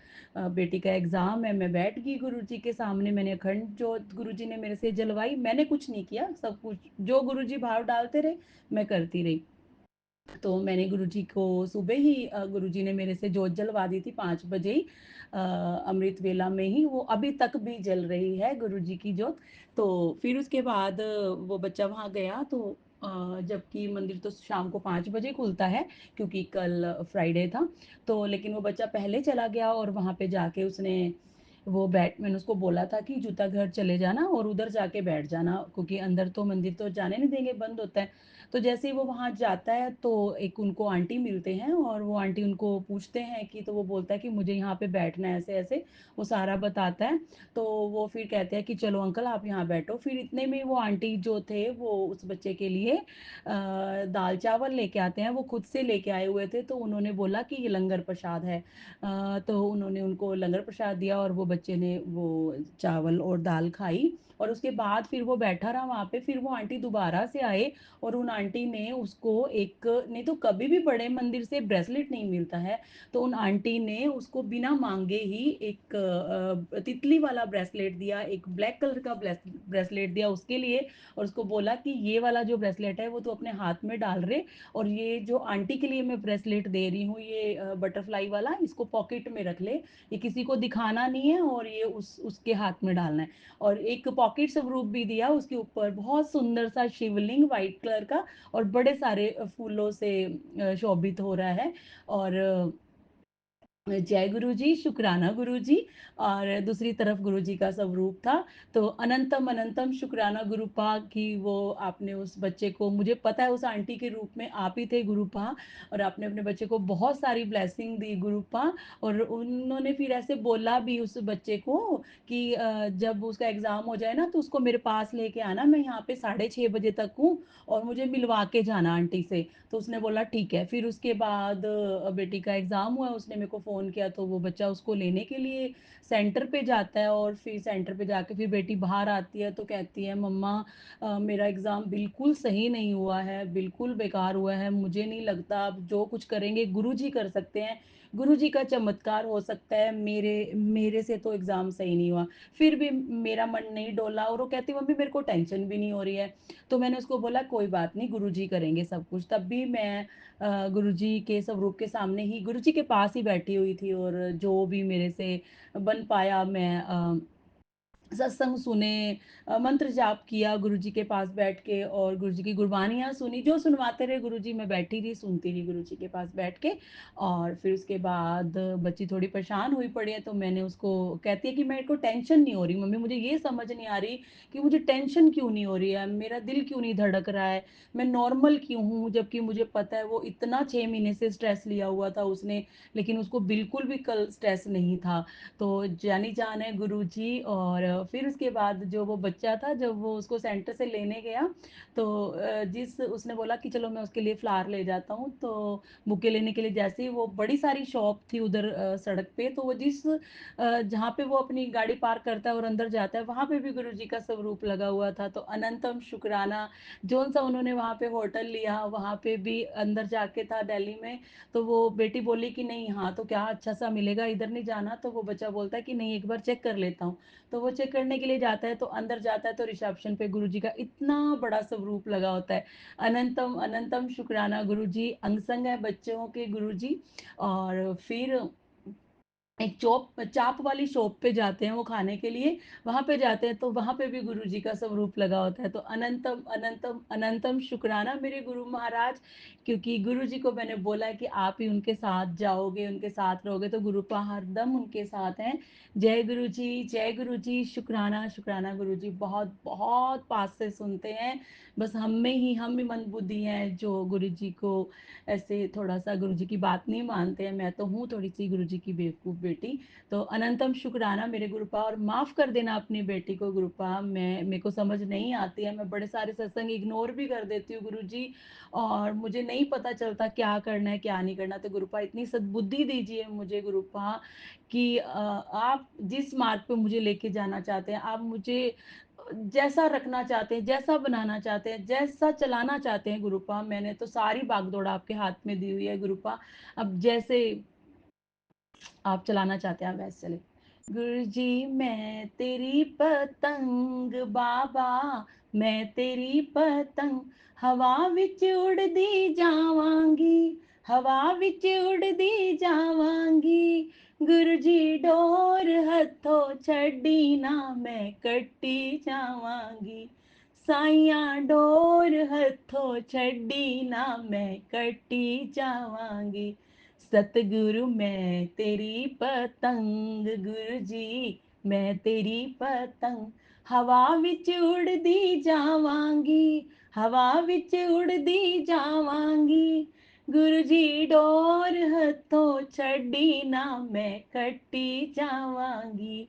बेटी का एग्ज़ाम है। मैं बैठ गई गुरु जी के सामने, मैंने अखंड जोत गुरु जी ने मेरे से जलवाई, मैंने कुछ नहीं किया, सब सब कुछ जो गुरुजी भाव डालते रहे मैं करती रही। तो मैंने गुरुजी को सुबह ही गुरुजी ने मेरे से जोत जलवा दी थी 5 बजे ही अमृत वेला में ही, वो अभी तक भी जल रही है गुरुजी की जोत। तो फिर उसके बाद वो बच्चा वहाँ गया तो जबकि मंदिर तो शाम को 5 बजे खुलता है क्योंकि कल फ्राइडे था। तो लेकिन वो बच्चा पहले चला गया और वहाँ पे जाके उसने वो बैठ मैंने उसको बोला था कि जूता घर चले जाना और उधर जाके बैठ जाना क्योंकि अंदर तो मंदिर तो जाने नहीं देंगे, बंद होता है। तो जैसे ही वो वहाँ जाता है तो एक उनको आंटी मिलते हैं और वो आंटी उनको पूछते हैं कि, तो वो बोलता है कि मुझे यहाँ पे बैठना है ऐसे-ऐसे, वो सारा बताता है। तो वो फिर कहते हैं कि चलो अंकल आप यहाँ बैठो। फिर इतने में वो आंटी जो थे वो उस बच्चे के लिए दाल-चावल लेके आते हैं, वो खुद से लेके आए हुए थे, तो उन्होंने बोला कि ये लंगर प्रसाद है। तो उन्होंने उनको लंगर प्रसाद दिया और वो बच्चे ने वो चावल और दाल खाई और उसके बाद फिर वो बैठा रहा वहाँ पे। फिर वो आंटी दोबारा से आए और उन आंटी ने उसको एक, नहीं तो कभी भी बड़े मंदिर से ब्रेसलेट नहीं मिलता है, तो उन आंटी ने उसको बिना मांगे ही एक तितली वाला ब्रेसलेट दिया, एक ब्लैक कलर का ब्रेसलेट दिया उसके लिए और उसको बोला कि ये वाला जो ब्रेसलेट है वो तो अपने हाथ में डाल रहे, और ये जो आंटी के लिए मैं ब्रेसलेट दे रही हूँ ये बटरफ्लाई वाला, इसको पॉकेट में रख ले, ये किसी को दिखाना नहीं है और ये उसके हाथ में डालना है। और एक पॉकेट स्वरूप भी दिया, उसके ऊपर बहुत सुंदर सा शिवलिंग व्हाइट कलर का और बड़े सारे फूलों से शोभित हो रहा है। और जय गुरुजी, शुक्राना गुरुजी, और दूसरी तरफ गुरुजी का स्वरूप था। तो अनंतम अनंतम शुक्राना गुरुपा कि वो आपने उस बच्चे को, मुझे पता है उस आंटी के रूप में आप ही थे गुरुपा, और आपने अपने बच्चे को बहुत सारी ब्लेसिंग दी गुरुपा। और उन्होंने फिर ऐसे बोला भी उस बच्चे को कि जब उसका एग्ज़ाम हो जाए ना तो उसको मेरे पास लेके आना, मैं यहाँ पे 6:30 बजे तक हूँ और मुझे मिलवा के जाना आंटी से। तो उसने बोला ठीक है। फिर उसके बाद बेटी का एग्ज़ाम हुआ, उसने मेरे को फ़ोन किया तो वो बच्चा उसको लेने के लिए सेंटर पे जाता है और फिर सेंटर पे जाके फिर बेटी बाहर आती है तो कहती है मम्मा मेरा एग्ज़ाम बिल्कुल सही नहीं हुआ है, बिल्कुल बेकार हुआ है, मुझे नहीं लगता आप जो कुछ करेंगे गुरुजी कर सकते हैं, गुरुजी का चमत्कार हो सकता है, मेरे मेरे से तो एग्ज़ाम सही नहीं हुआ। फिर भी मेरा मन नहीं डोला और वो कहती मम्मी मेरे को टेंशन भी नहीं हो रही है। तो मैंने उसको बोला कोई बात नहीं, गुरुजी करेंगे सब कुछ। तब भी मैं गुरुजी के स्वरूप के सामने ही, गुरुजी के पास ही बैठी हुई थी और जो भी मेरे से बन पाया मैं सत्संग सुने, मंत्र जाप किया गुरुजी के पास बैठ के और गुरुजी की गुरबानियाँ सुनी, जो सुनवाते रहे गुरुजी, मैं बैठी रही, सुनती रही गुरुजी के पास बैठ के। और फिर उसके बाद बच्ची थोड़ी परेशान हुई पड़ी है, तो मैंने उसको, कहती है कि मेरे को टेंशन नहीं हो रही मम्मी, मुझे ये समझ नहीं आ रही कि मुझे टेंशन क्यों नहीं हो रही है, मेरा दिल क्यों नहीं धड़क रहा है, मैं नॉर्मल क्यों हूँ? जबकि मुझे पता है वो इतना 6 महीने से स्ट्रेस लिया हुआ था उसने, लेकिन उसको बिल्कुल भी कल स्ट्रेस नहीं था। तो जानी जान है गुरुजी। और फिर उसके बाद जो वो बच्चा था, जब वो उसको सेंटर से लेने गया तो जिस उसने बोला कि चलो मैं उसके लिए फ्लावर ले जाता हूँ, तो बुके लेने के लिए जैसे ही वो, बड़ी सारी शॉप थी उधर सड़क पे, तो वो जिस जहाँ पे वो अपनी गाड़ी पार्क करता है और अंदर जाता है वहाँ पे भी गुरुजी का स्वरूप लगा हुआ था। तो अनंतम शुक्राना, जौन सा उन्होंने वहाँ पे होटल लिया वहाँ पे भी अंदर जाके था दिल्ली में। तो वो बेटी बोली कि नहीं हाँ तो क्या अच्छा सा मिलेगा, इधर नहीं जाना, तो वो बच्चा बोलता है कि नहीं एक बार चेक कर लेता हूँ। तो वो चेक करने के लिए जाता है, तो अंदर जाता है तो रिसेप्शन पे गुरुजी का इतना बड़ा स्वरूप लगा होता है। अनंतम अनंतम शुक्राना गुरुजी, अंग संग है बच्चों के गुरुजी। और फिर एक चाप वाली शॉप पे जाते हैं वो खाने के लिए, वहाँ पे जाते हैं तो वहाँ पे भी गुरुजी का स्वरूप लगा होता है। तो अनंतम अनंतम अनंतम शुक्राना मेरे गुरु महाराज, क्योंकि गुरुजी को मैंने बोला है कि आप ही उनके साथ जाओगे, उनके साथ रहोगे, तो गुरुपा हरदम उनके साथ हैं। जय गुरुजी, शुक्राना शुक्राना गुरुजी, बहुत बहुत पास से सुनते हैं। बस हम ही मंदबुद्धि हैं जो गुरुजी को ऐसे थोड़ा-सा गुरुजी की बात नहीं मानते हैं। मैं तो हूँ थोड़ी-सी गुरुजी की बेवकूफ़ बेटी। तो अनंतम शुक्राना मेरे गुरुपा, और माफ़ कर देना अपनी बेटी को गुरुपा, मेरे को समझ नहीं आती है, मैं बड़े सारे सत्संग इग्नोर भी कर देती हूँ गुरुजी, और मुझे नहीं पता चलता क्या करना है, क्या नहीं करना। तो गुरुपा इतनी सद्बुद्धि दीजिए मुझे गुरुपा कि आप जिस मार्ग पे मुझे लेके जाना चाहते हैं, आप मुझे जैसा रखना चाहते हैं, जैसा बनाना चाहते हैं, जैसा चलाना चाहते हैं गुरुपा, मैंने तो सारी बागडोर आपके हाथ में दी हुई है गुरुपा। अब जैसे आप चलाना चाहते हैं आप वैसे चलें। गुरुजी मैं तेरी पतंग बाबा, मैं तेरी पतंग हवा विच उड़दी जावांगी, हवा विच उड़दी जावांगी। गुरुजी डोर हथों छड्डी ना मैं कट्टी जावांगी, साइयां डोर हथों छड्डी ना मैं कट्टी जावांगी। सतगुरु मैं तेरी पतंग, गुरु जी मैं तेरी पतंग हवा विच उड़दी जावांगी, हवा विच उड़दी जावांगी। गुरु जी डोर हथों छड्डी ना मैं कट्टी जावांगी,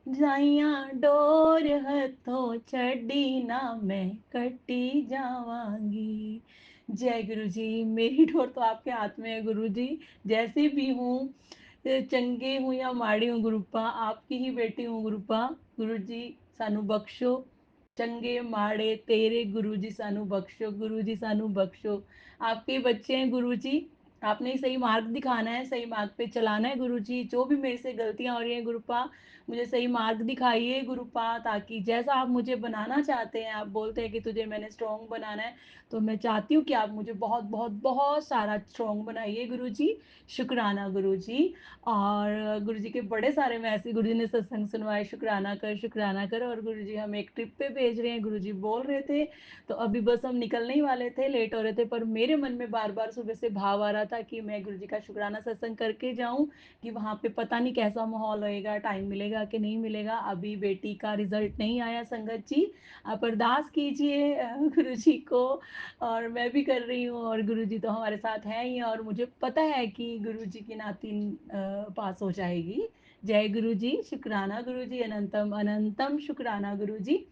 जाइयां डोर हथों छड्डी ना मैं कट्टी जावांगी। जय गुरु जी। मेरी डोर तो आपके हाथ में है गुरु जी, जैसे भी हूँ, चंगे हूँ या माड़ी हूँ गुरुपा, आपकी ही बेटी हूँ गुरुपा। गुरु जी सानू बख्शो, चंगे माड़े तेरे गुरु जी सानू बख्शो, गुरु जी सानू बख्शो। आपके बच्चे हैं गुरु जी, आपने ही सही मार्ग दिखाना है, सही मार्ग पे चलाना है गुरु जी। जो भी मेरे से गलतियां हो रही हैं गुरुपा, मुझे सही मार्ग दिखाइए गुरुपा, ताकि जैसा आप मुझे बनाना चाहते हैं, आप बोलते हैं कि तुझे मैंने स्ट्रॉन्ग बनाना है, तो मैं चाहती हूँ कि आप मुझे बहुत बहुत बहुत सारा स्ट्रॉन्ग बनाइए गुरु जी। शुक्राना गुरु जी। और गुरु जी के बड़े सारे में ऐसे गुरु जी ने सत्संग सुनवाए, शुक्राना कर शुक्राना कर। और गुरु जी हमें एक ट्रिप पे भेज रहे हैं, गुरु जी बोल रहे थे, तो अभी बस हम निकलने ही वाले थे, लेट हो रहे थे, पर मेरे मन में बार बार सुबह से भाव आ रहा था कि मैं गुरु जी का शुक्राना सत्संग करके जाऊं, कि वहाँ पे पता नहीं कैसा माहौल होएगा, टाइम मिलेगा कि नहीं मिलेगा। अभी बेटी का रिजल्ट नहीं आया संगत जी, आप अरदास कीजिए गुरु जी को, और मैं भी कर रही हूँ, और गुरु जी तो हमारे साथ हैं ही, और मुझे पता है कि गुरु जी की नातिन पास हो जाएगी। जय गुरु जी। शुक्राना गुरु जी, अनंतम अनंतम शुक्राना गुरु जी।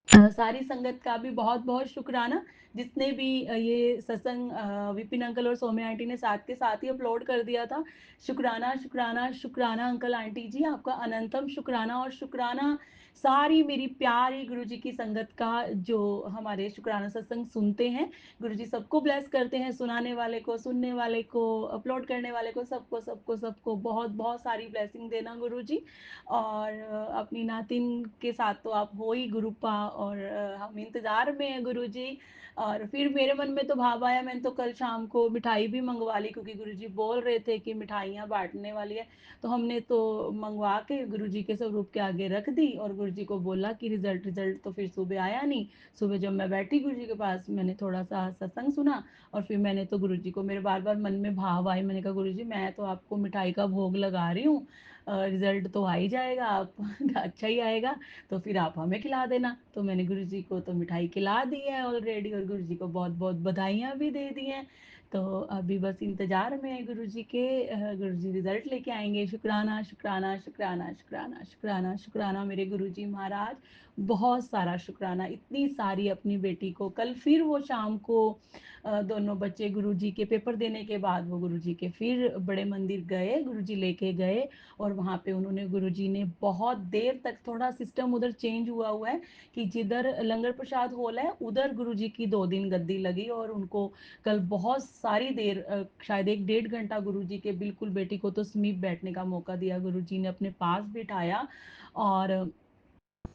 सारी संगत का भी बहुत बहुत शुक्राना, जिसने भी ये सत्संग विपिन अंकल और सौम्या आंटी ने साथ के साथ ही अपलोड कर दिया था। शुक्राना शुक्राना शुक्राना अंकल आंटी जी, आपका अनंतम शुक्राना। और शुक्राना सारी मेरी प्यारी गुरु जी की संगत का, जो हमारे शुक्राना सत्संग सुनते हैं। गुरु जी सबको ब्लेस करते हैं, सुनाने वाले को, सुनने वाले को, अपलोड करने वाले को, सबको सबको सबको बहुत बहुत सारी ब्लेसिंग देना गुरु जी। और अपनी नातिन के साथ तो आप हो ही गुरुपा, और हम इंतज़ार में हैं गुरु जी। और फिर मेरे मन में तो भाव आया, मैंने तो कल शाम को मिठाई भी मंगवा ली, क्योंकि गुरु जी बोल रहे थे कि मिठाइयाँ बांटने वाली है, तो हमने तो मंगवा के गुरु जी के स्वरूप के आगे रख दी, और गुरु जी को बोला कि रिजल्ट रिजल्ट तो फिर सुबह आया नहीं। सुबह जब मैं बैठी गुरु जी के पास, मैंने थोड़ा सा सत्संग सुना, और फिर मैंने तो गुरु जी को, मेरे बार बार मन में भाव आए, मैंने कहा गुरु जी मैं तो आपको मिठाई का भोग लगा रही हूँ, रिजल्ट तो आ ही जाएगा, आप अच्छा ही आएगा, तो फिर आप हमें खिला देना। तो मैंने गुरु जी को तो मिठाई खिला दी है ऑलरेडी, और गुरु जी को बहुत बहुत बधाइयाँ भी दे दी हैं। तो अभी बस इंतजार में है गुरु जी के, गुरु जी रिजल्ट लेके आएंगे। शुक्राना शुक्राना शुक्राना शुक्राना शुक्राना शुक्राना मेरे गुरु जी महाराज, बहुत सारा शुक्राना। इतनी सारी अपनी बेटी को, कल फिर वो शाम को दोनों बच्चे गुरुजी के पेपर देने के बाद वो गुरुजी के फिर बड़े मंदिर गए, गुरुजी लेके गए, और वहाँ पे उन्होंने, गुरुजी ने बहुत देर तक, थोड़ा सिस्टम उधर चेंज हुआ है कि जिधर लंगर प्रसाद हॉल है उधर गुरुजी की 2 दिन गद्दी लगी, और उनको कल बहुत सारी देर, शायद 1 डेढ़ घंटा गुरुजी के बिल्कुल बेटी को तो समीप बैठने का मौका दिया, गुरुजी ने अपने पास बिठाया। और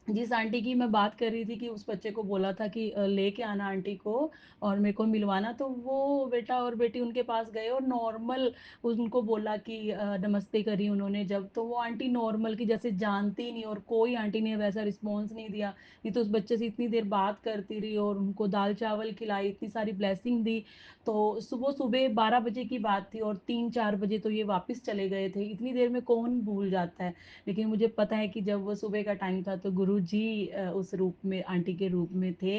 जिस आंटी की मैं बात कर रही थी कि उस बच्चे को बोला था कि लेके आना आंटी को और मेरे को मिलवाना, तो वो बेटा और बेटी उनके पास गए, और नॉर्मल उनको बोला कि नमस्ते करी उन्होंने जब, तो वो आंटी नॉर्मल की जैसे जानती नहीं, और कोई आंटी ने वैसा रिस्पॉन्स नहीं दिया। नहीं तो उस बच्चे से इतनी देर बात करती रही, और उनको दाल चावल खिलाई, इतनी सारी ब्लेसिंग दी। तो सुबह सुबह 12 बजे की बात थी, और 3-4 बजे तो ये वापस चले गए थे। इतनी देर में कौन भूल जाता है, लेकिन मुझे पता है कि जब वो सुबह का टाइम था तो गुरु जी उस रूप में, आंटी के रूप में थे।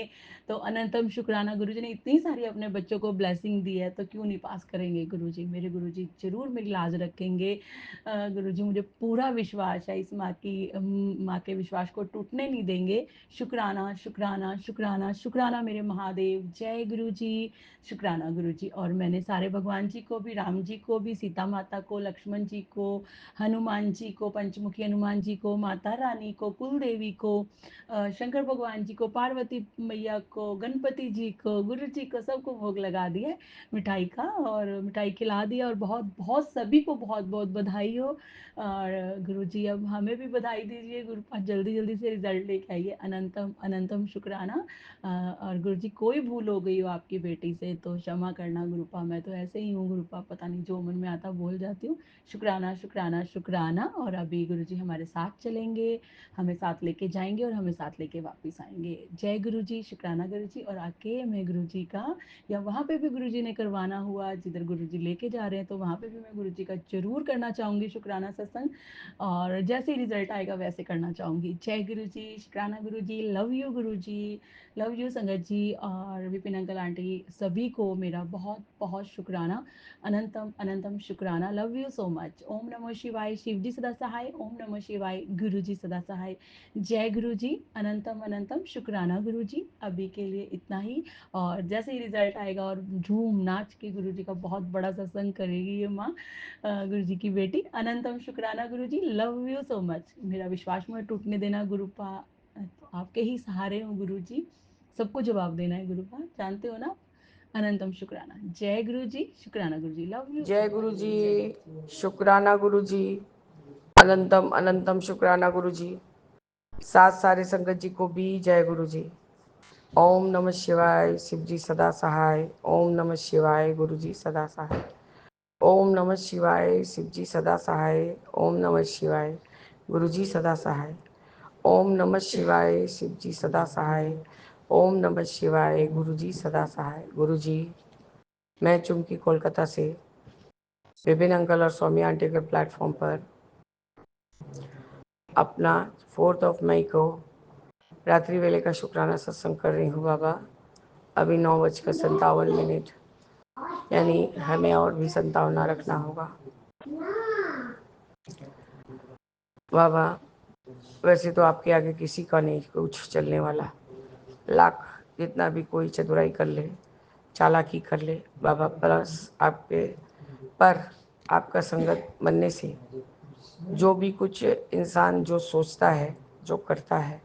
तो अनंतम शुक्राना, गुरु जी ने इतनी सारी अपने बच्चों को ब्लेसिंग दी है, तो क्यों नहीं पास करेंगे गुरु जी। मेरे गुरु जी जरूर मेरी लाज रखेंगे। गुरु जी मुझे पूरा विश्वास है, इस माँ के विश्वास को टूटने नहीं देंगे। शुक्राना शुक्राना शुक्राना शुक्राना मेरे महादेव। जय गुरु जी। शुक्राना गुरु जी। और मैंने सारे भगवान जी को भी, राम जी को भी, सीता माता को, लक्ष्मण जी को, हनुमान जी को, पंचमुखी हनुमान जी को, माता रानी को, कुल देवी को, शंकर भगवान जी को, पार्वती मैया को, गणपति जी को, गुरु जी को, सबको भोग लगा दिया है मिठाई का, और मिठाई खिला दिया, और बहुत बहुत सभी को बहुत बहुत बधाई हो। और गुरु जी अब हमें भी बधाई दीजिए, गुरु जल्दी जल्दी से रिजल्ट लेके आइए। अनंतम अनंतम शुक्राना। और गुरु जी कोई भूल हो गई हो आपकी बेटी से तो क्षमा करना गुरुपा, मैं तो ऐसे ही हूँ गुरुपा, पता नहीं जो मन में आता बोल जाती हूँ। शुक्राना शुक्राना शुक्राना। और अभी गुरु जी हमारे साथ चलेंगे, हमें साथ लेके जाएंगे और हमें साथ लेके वापस आएंगे। जय गुरु जी, शुक्राना गुरु जी। और आके मैं गुरु जी का, या वहाँ पे भी गुरु जी ने करवाना हुआ, जिधर गुरु जी लेके जा रहे हैं तो वहाँ पे भी मैं गुरु जी का जरूर करना चाहूँगी शुक्राना सत्संग, और जैसे ही रिजल्ट आएगा वैसे करना चाहूँगी। जय गुरु जी, शुक्राना गुरु ji, love you Guru ji, love you संगत जी, और विपिन अंकल आंटी सभी को मेरा बहुत बहुत शुक्राना, अनंतम अनंतम शुक्राना। Love you so much. ओम नमः शिवाय, शिव जी सदा सहाय। ओम नमः शिवाय, गुरु जी सदा सहाय। जय गुरु जी, अनंतम अनंतम शुक्राना गुरु जी। अभी के लिए इतना ही, और जैसे ही रिजल्ट आएगा और झूम नाच के गुरु जी का बहुत बड़ा सत्संग करेगी ये माँ, गुरु जी की बेटी। अनंतम शुक्राना गुरु ji, love you so much. मेरा विश्वास मत टूटने देना गुरुपा, आपके ही सहारे हो गुरु जी, सबको जवाब देना है गुरुपा, जानते हो ना। अनंतम शुक्राना। जय गुरु जी, शुक्राना गुरु जी, लव यू। जय गुरु जी, शुक्राना गुरु जी, अनंतम अनंतम शुक्राना गुरु जी। साथ सारे संगत जी को भी जय गुरु जी। ओम नमः शिवाय, शिव जी सदा सहाय। ओम नमः शिवाय, गुरु जी सदा सहाय। ओम नमः शिवाय, शिव जी सदा सहाय। ओम नमः शिवाय, गुरु जी सदा सहाय। ओम नमः शिवाय, शिव जी सदा सहाय। ओम नमः शिवाय, गुरु जी सदा सहाय। गुरु जी, मैं चुमकी कोलकाता से विपिन अंकल और स्वामी आंटी के प्लेटफॉर्म पर अपना 4 मई को रात्रि वेले का शुक्राना सत्संग कर रही हूँ बाबा। अभी 9:57, यानी हमें और भी 57 रखना होगा बाबा। वैसे तो आपके आगे किसी का नहीं कुछ चलने वाला, लाख जितना भी कोई चतुराई कर ले, चालाकी कर ले बाबा, प्लस आपके पर आपका संगत बनने से जो भी कुछ इंसान जो सोचता है, जो करता है,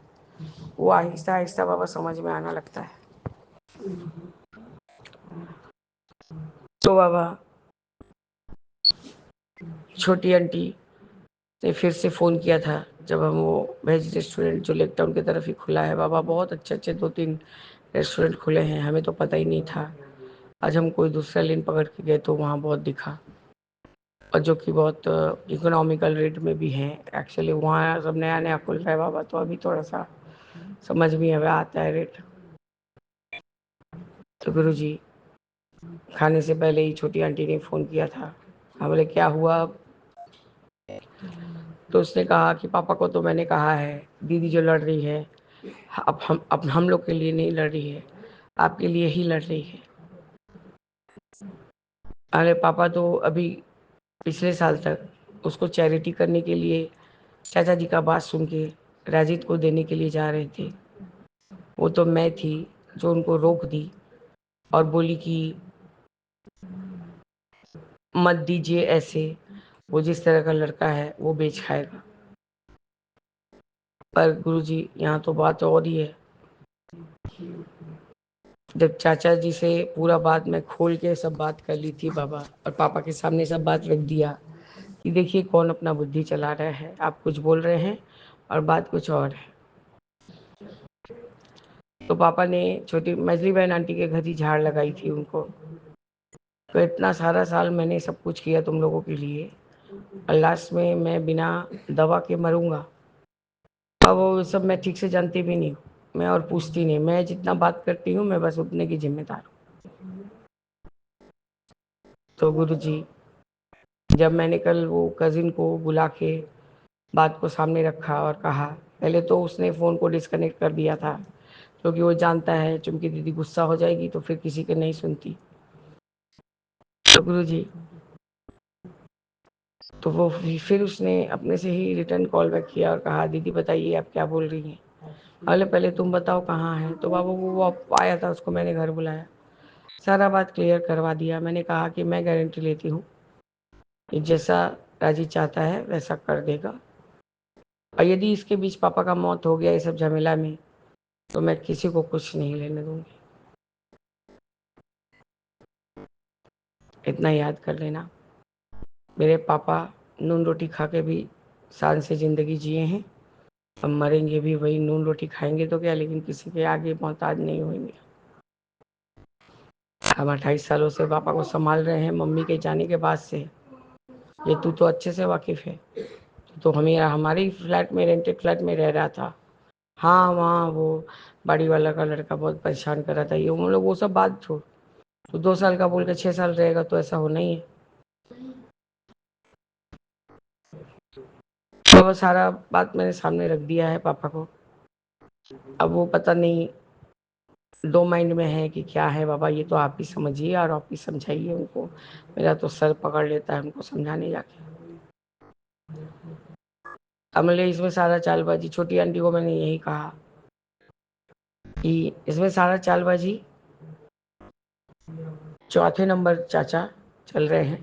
वो आहिस्ता आहिस्ता बाबा समझ में आना लगता है। तो बाबा छोटी आंटी ने फिर से फ़ोन किया था जब हम वो वेज रेस्टोरेंट जो लेक टाउन की तरफ ही खुला है बाबा, बहुत अच्छे अच्छे 2-3 रेस्टोरेंट खुले हैं, हमें तो पता ही नहीं था। आज हम कोई दूसरा लेन पकड़ के गए तो वहाँ बहुत दिखा, और जो कि बहुत इकोनॉमिकल रेट में भी हैं। एक्चुअली वहाँ सब नया नया खुल रहा है बाबा, तो अभी थोड़ा सा समझ में हमें आता है रेट। तो गुरु जी, खाने से पहले ही छोटी आंटी ने फ़ोन किया था। हम बोले क्या हुआ अब? तो उसने कहा कि पापा को तो मैंने कहा है, दीदी जो लड़ रही है अब हम लोग के लिए नहीं लड़ रही है, आपके लिए ही लड़ रही है। अरे पापा तो अभी पिछले साल तक उसको चैरिटी करने के लिए चाचा जी का बात सुन के राजीत को देने के लिए जा रहे थे। वो तो मैं थी जो उनको रोक दी और बोली कि मत दीजिए ऐसे, वो जिस तरह का लड़का है वो बेच खाएगा। पर गुरुजी यहाँ तो बात और ही है। जब चाचा जी से पूरा बात मैं खोल के सब बात कर ली थी बाबा, और पापा के सामने सब बात रख दिया कि देखिए कौन अपना बुद्धि चला रहा है, आप कुछ बोल रहे हैं और बात कुछ और है। तो पापा ने छोटी मजली बहन आंटी के घर ही झाड़ लगाई थी उनको। तो इतना सारा साल मैंने सब कुछ किया तुम लोगों के लिए, और लास्ट में मैं बिना दवा के मरूंगा। अब वो सब मैं ठीक से जानती भी नहीं हूँ, मैं और पूछती नहीं, मैं जितना बात करती हूँ मैं बस उतने की जिम्मेदार हूँ। तो गुरुजी, जब मैंने कल वो कज़िन को बुला के बात को सामने रखा और कहा, पहले तो उसने फ़ोन को डिस्कनेक्ट कर दिया था क्योंकि वो जानता है चुमकी दीदी गुस्सा हो जाएगी तो फिर किसी के नहीं सुनती। तो गुरुजी, तो वो फिर उसने अपने से ही रिटर्न कॉल बैक किया और कहा, दीदी बताइए आप क्या बोल रही हैं। अरे पहले तुम बताओ कहाँ है। तो बाबा वो आया था, उसको मैंने घर बुलाया, सारा बात क्लियर करवा दिया। मैंने कहा कि मैं गारंटी लेती हूँ कि जैसा राजी चाहता है वैसा कर देगा, और यदि इसके बीच पापा का मौत हो गया ये सब झमेला में, तो मैं किसी को कुछ नहीं लेने दूंगी। इतना याद कर लेना। मेरे पापा नून रोटी खा के भी शान से ज़िंदगी जिए हैं, अब मरेंगे भी वही नून रोटी खाएंगे तो क्या, लेकिन किसी के आगे मोहताज नहीं होंगे। हम 28 सालों से पापा को संभाल रहे हैं मम्मी के जाने के बाद से। ये तू तो अच्छे से वाकिफ है, तो हमें हमारे ही फ्लैट में, रेंटेड फ्लैट में रह रहा था। हाँ, वहाँ वो बाड़ी वाला का लड़का बहुत परेशान कर रहा था, ये हम लोग वो सब बात छोड़। तो 2 साल का बोल के 6 साल रहेगा तो ऐसा होना ही है। बाबा सारा बात मैंने सामने रख दिया है पापा को। अब वो पता नहीं दो माइंड में है कि क्या है। बाबा ये तो आप ही समझिए और आप ही समझाइए उनको। मेरा तो सर पकड़ लेता है उनको समझाने जाके। अमले इसमें सारा चालबाजी, छोटी आंटी को मैंने यही कहा कि इसमें सारा चालबाजी चौथे नंबर चाचा चल रहे हैं,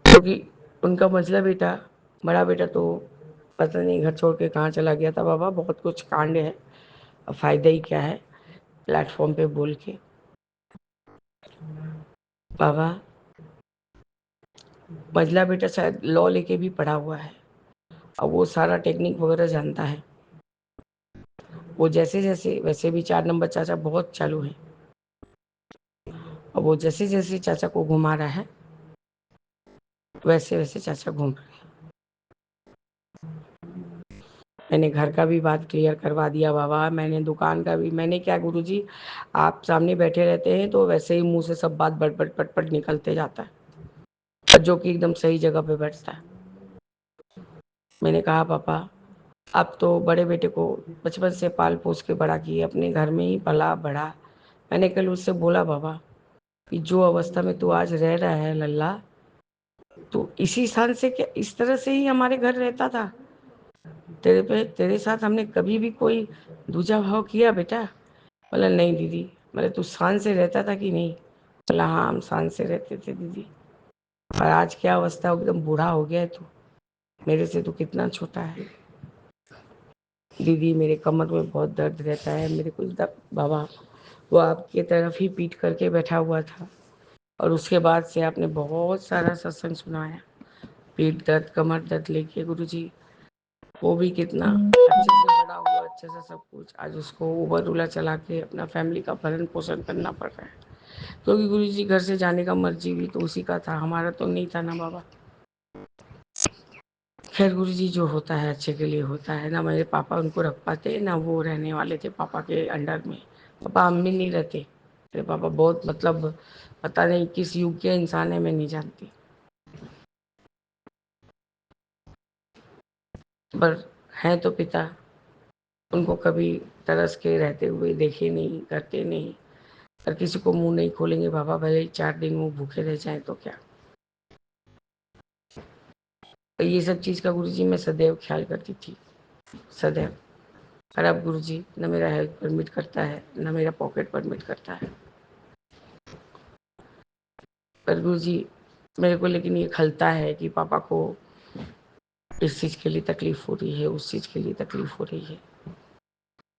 क्योंकि उनका मझला बेटा, बड़ा बेटा तो पता नहीं घर छोड़ के कहाँ चला गया था। बाबा बहुत कुछ कांड है, अब फायदा ही क्या है प्लेटफॉर्म पे बोल के। बाबा मझला बेटा शायद लॉ लेके भी पढ़ा हुआ है, अब वो सारा टेक्निक वगैरह जानता है। वो जैसे जैसे, वैसे भी 4 नंबर चाचा बहुत चालू है, अब वो जैसे जैसे चाचा को घुमा रहा है वैसे वैसे चाचा घूम रहे हैं। मैंने घर का भी बात क्लियर करवा दिया बाबा, मैंने दुकान का भी। मैंने क्या गुरुजी, आप सामने बैठे रहते हैं तो वैसे ही मुंह से सब बात बट बट पट पट निकलते जाता है, और जो कि एकदम सही जगह पे बैठता है। मैंने कहा पापा अब तो बड़े बेटे को बचपन से पाल पोस के बड़ा किए, अपने घर में ही पला बड़ा। मैंने कल उससे बोला बाबा कि जो अवस्था में तू आज रह रहा है लल्ला, तो इसी स्थान से क्या इस तरह से ही हमारे घर रहता था? तेरे साथ हमने कभी भी कोई दूजा भाव किया बेटा? बोला नहीं दीदी। बोले तू शान से रहता था कि नहीं? बोला हाँ हम शान से रहते थे दीदी, और आज क्या अवस्था हो, एकदम बूढ़ा हो गया है तू, मेरे से तू कितना छोटा है। दीदी मेरे कमर में बहुत दर्द रहता है, मेरे को बाबा वो आपके तरफ ही पीट करके बैठा हुआ था, और उसके बाद से आपने बहुत सारा सत्संग सुनाया, पीठ दर्द कमर दर्द लेके गुरुजी। वो भी कितना अच्छे से बड़ा हुआ, अच्छे से सब कुछ। आज उसको उबर ओला चला के अपना फैमिली का भरण पोषण करना पड़ रहा है, क्योंकि गुरुजी घर से जाने का मर्जी भी तो उसी का था, हमारा तो नहीं था ना बाबा। खैर गुरुजी जो होता है अच्छे के लिए होता है ना। मेरे पापा उनको रख पाते ना, वो रहने वाले थे पापा के अंडर में। पापा हम भी नहीं रहते, मेरे पापा बहुत मतलब पता नहीं किस युग के इंसान है, मैं नहीं जानती, पर हैं तो पिता। उनको कभी तरस के रहते हुए देखे नहीं, करते नहीं, और किसी को मुंह नहीं खोलेंगे बाबा, भले ही 4 दिन वो भूखे रह जाए तो क्या। तो ये सब चीज़ का गुरुजी मैं सदैव ख्याल करती थी, सदैव। और अब गुरुजी न मेरा हेल्थ परमिट करता है न मेरा पॉकेट परमिट करता है। पर गुरुजी मेरे को लेकिन ये खलता है कि पापा को इस चीज़ के लिए तकलीफ हो रही है, उस चीज़ के लिए तकलीफ हो रही है।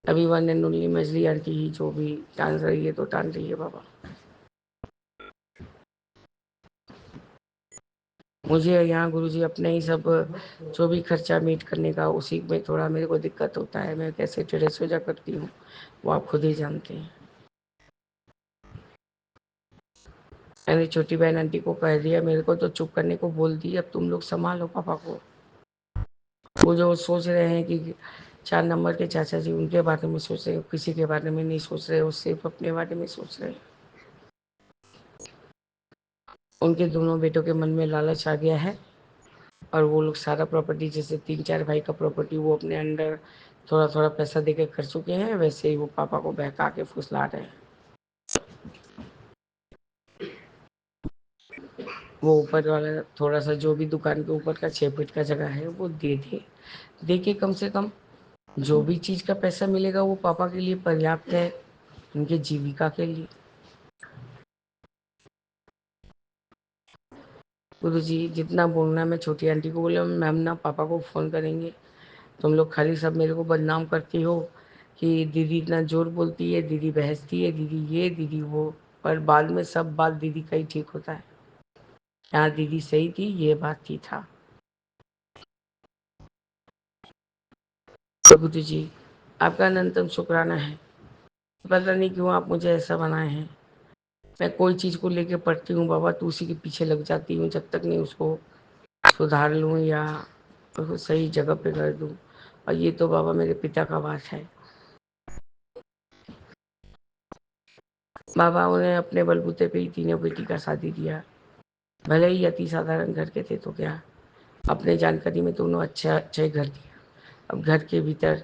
अभी वन एंड ओनली मछली आंटी ही जो भी टान रही है तो टान रही है बाबा। मुझे यहाँ गुरुजी अपने ही सब जो भी खर्चा मीट करने का, उसी में थोड़ा मेरे को दिक्कत होता है। मैं कैसे टेढ़े सोजा करती हूँ वो आप खुद ही जानते हैं। मैंने छोटी बहन आंटी को कह दिया, मेरे को तो चुप करने को बोल दी, अब तुम लोग संभालो पापा को। वो जो सोच रहे हैं कि 4 नंबर के चाचा जी उनके बारे में सोच रहे हो, किसी के बारे में नहीं सोच रहे हो, सिर्फ अपने बारे में सोच रहे हो। उनके दोनों बेटों के मन में लालच आ गया है, और वो लोग सारा प्रॉपर्टी, जैसे 3-4 भाई का प्रॉपर्टी वो अपने अंडर थोड़ा थोड़ा पैसा देके कर चुके हैं, वैसे ही वो पापा को बहका के फुसला रहे हैं। वो ऊपर वाला थोड़ा सा जो भी दुकान के ऊपर का 6 फीट का जगह है वो दे के कम से कम जो भी चीज़ का पैसा मिलेगा वो पापा के लिए पर्याप्त है, उनके जीविका के लिए। गुरु जी जितना बोलना, मैं छोटी आंटी को बोला मैम ना पापा को फ़ोन करेंगे, तुम लोग खाली सब मेरे को बदनाम करती हो कि दीदी इतना जोर बोलती है, दीदी बहसती है, दीदी ये दीदी वो, पर बाद में सब बात दीदी का ही ठीक होता है। यहाँ दीदी सही थी, ये बात ही था। प्रभु जी आपका अनंतम शुक्राना है। पता नहीं क्यों आप मुझे ऐसा बनाए हैं। मैं कोई चीज़ को लेके पढ़ती हूँ बाबा तो उसी के पीछे लग जाती हूँ, जब तक नहीं उसको सुधार लूँ या उसको सही जगह पे कर दूँ। और ये तो बाबा मेरे पिता का बात है। बाबा उन्हें अपने बलबूते पे ही तीनों बेटी का शादी दिया। भले ही अति साधारण घर के थे तो क्या, अपने जानकारी में तो उन्होंने अच्छा घर दिया। अब घर के भीतर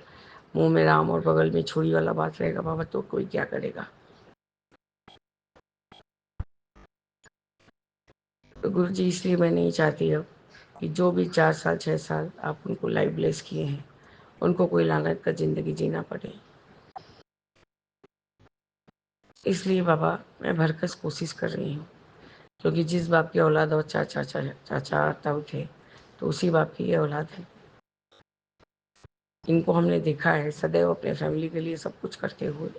मुंह में राम और बगल में छुरी वाला बात रहेगा बाबा तो कोई क्या करेगा। तो गुरु जी इसलिए मैं नहीं चाहती अब कि जो भी 4 साल 6 साल आप उनको लाइफ ब्लेस किए हैं उनको कोई लानत का ज़िंदगी जीना पड़े। इसलिए बाबा मैं भरकस कोशिश कर रही हूँ, क्योंकि जिस बाप की औलाद और चाचा ताऊ थे तो उसी बाप की ये औलाद है। इनको हमने देखा है सदैव अपने फैमिली के लिए सब कुछ करते हुए।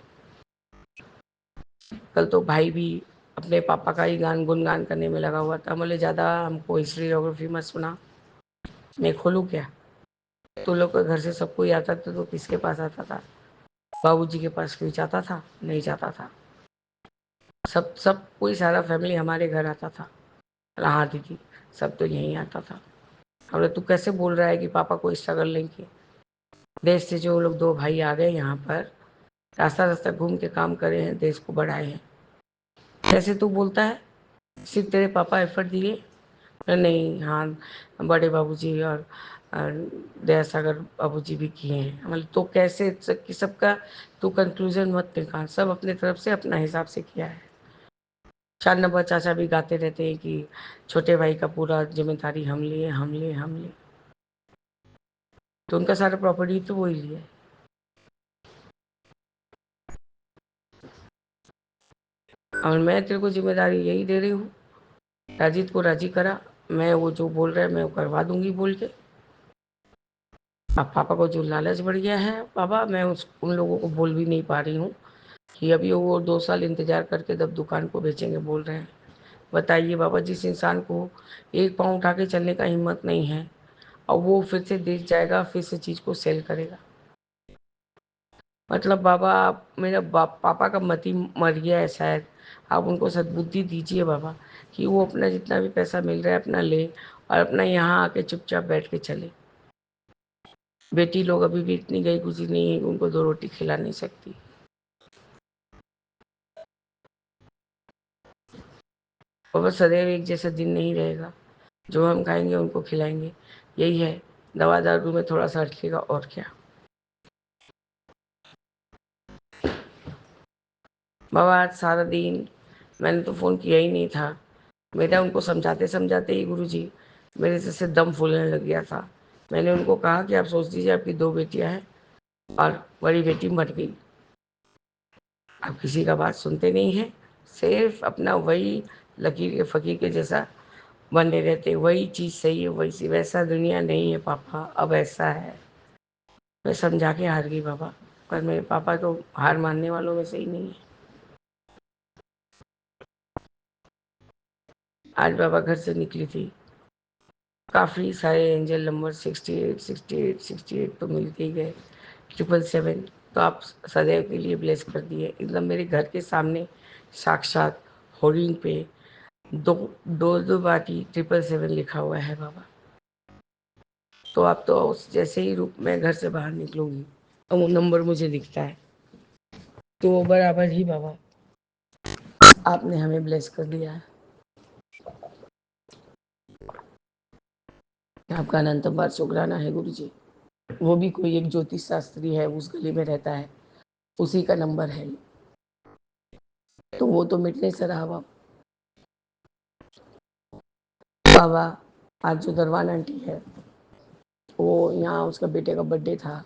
कल तो भाई भी अपने पापा का ही गुनगान करने में लगा हुआ था। बोले ज़्यादा हमको हिस्ट्री ज्योग्राफी मत सुना, मैं खोलूँ क्या? तो लोग के घर से सब कोई आता था तो किसके पास आता था? बाबूजी के पास कोई जाता था? नहीं जाता था। सब कोई सारा फैमिली हमारे घर आता था। हाँ दीदी सब तो यहीं आता था। हमने तू कैसे बोल रहा है कि पापा को स्ट्रगल नहीं किया? देश से जो लोग 2 भाई आ गए यहाँ पर रास्ता रास्ता घूम के काम करे हैं, देश को बढ़ाए हैं, कैसे तू बोलता है सिर्फ तेरे पापा एफर्ट दिए? नहीं, हाँ बड़े बाबूजी और दयासागर बाबूजी भी किए हैं। मतलब तो कैसे सबका तू कंक्लूजन मत निकाल, सब अपने तरफ से अपना हिसाब से किया है। 4 नंबर चाचा भी गाते रहते हैं कि छोटे भाई का पूरा जिम्मेदारी हम लिए हम लिए हम लिए, तो उनका सारा प्रॉपर्टी तो वही लिया है। और मैं तेरे को जिम्मेदारी यही दे रही हूँ, राजीत को राजी करा, मैं वो जो बोल रहा है मैं वो करवा दूंगी बोल के। अब पापा को जो लालच बढ़ गया है बाबा, मैं उन लोगों को बोल भी नहीं पा रही हूँ कि अभी वो 2 साल इंतजार करके तब दुकान को बेचेंगे बोल रहे हैं। बताइए बाबा, जिस इंसान को एक पाँव उठा के चलने का हिम्मत नहीं है और वो फिर से देख जाएगा, फिर से चीज़ को सेल करेगा। मतलब बाबा आप मेरा पापा का मति मर गया है शायद, आप उनको सद्बुद्धि दीजिए बाबा कि वो अपना जितना भी पैसा मिल रहा है अपना ले और अपना यहाँ आके चुपचाप बैठ के चले। बेटी लोग अभी भी इतनी गई गुजरी नहीं है, उनको 2 रोटी खिला नहीं सकती। बाबा सदैव एक जैसा दिन नहीं रहेगा, जो हम खाएंगे उनको खिलाएंगे, यही है। दवा दारू में थोड़ा सा अटकेगा और क्या। बाबा आज सारा दिन मैंने तो फ़ोन किया ही नहीं था। बेटा उनको समझाते समझाते ही गुरुजी मेरे से दम फूलने लग गया था। मैंने उनको कहा कि आप सोच दीजिए आपकी 2 बेटियां हैं और बड़ी बेटी मर गई। आप किसी का बात सुनते नहीं हैं, सिर्फ अपना वही लकीर के फ़कीर के जैसा बने रहते, वही चीज़ सही है वैसी, वैसा दुनिया नहीं है पापा, अब ऐसा है। मैं समझा के हार गई बाबा, पर मेरे पापा तो हार मानने वालों में से ही नहीं है। आज बाबा घर से निकली थी, काफ़ी सारे एंजल नंबर 68 68 68 तो मिलते ही गए, 777 तो आप सदैव के लिए ब्लेस कर दिए। एकदम मेरे घर के सामने साक्षात होर्डिंग पे दो बाटी 777 लिखा हुआ है बाबा। तो आप तो उस जैसे ही रूप में घर से बाहर निकलूंगी और वो नंबर मुझे दिखता है तो वो बराबर ही बाबा आपने हमें ब्लेस कर दिया है। आपका अनंत बार शुक्राना है गुरु जी। वो भी कोई एक ज्योतिष शास्त्री है, उस गली में रहता है, उसी का नंबर है, तो वो तो मिटने से रहा बाबा। आज जो दरवान आंटी है वो यहाँ उसका बेटे का बर्थडे था,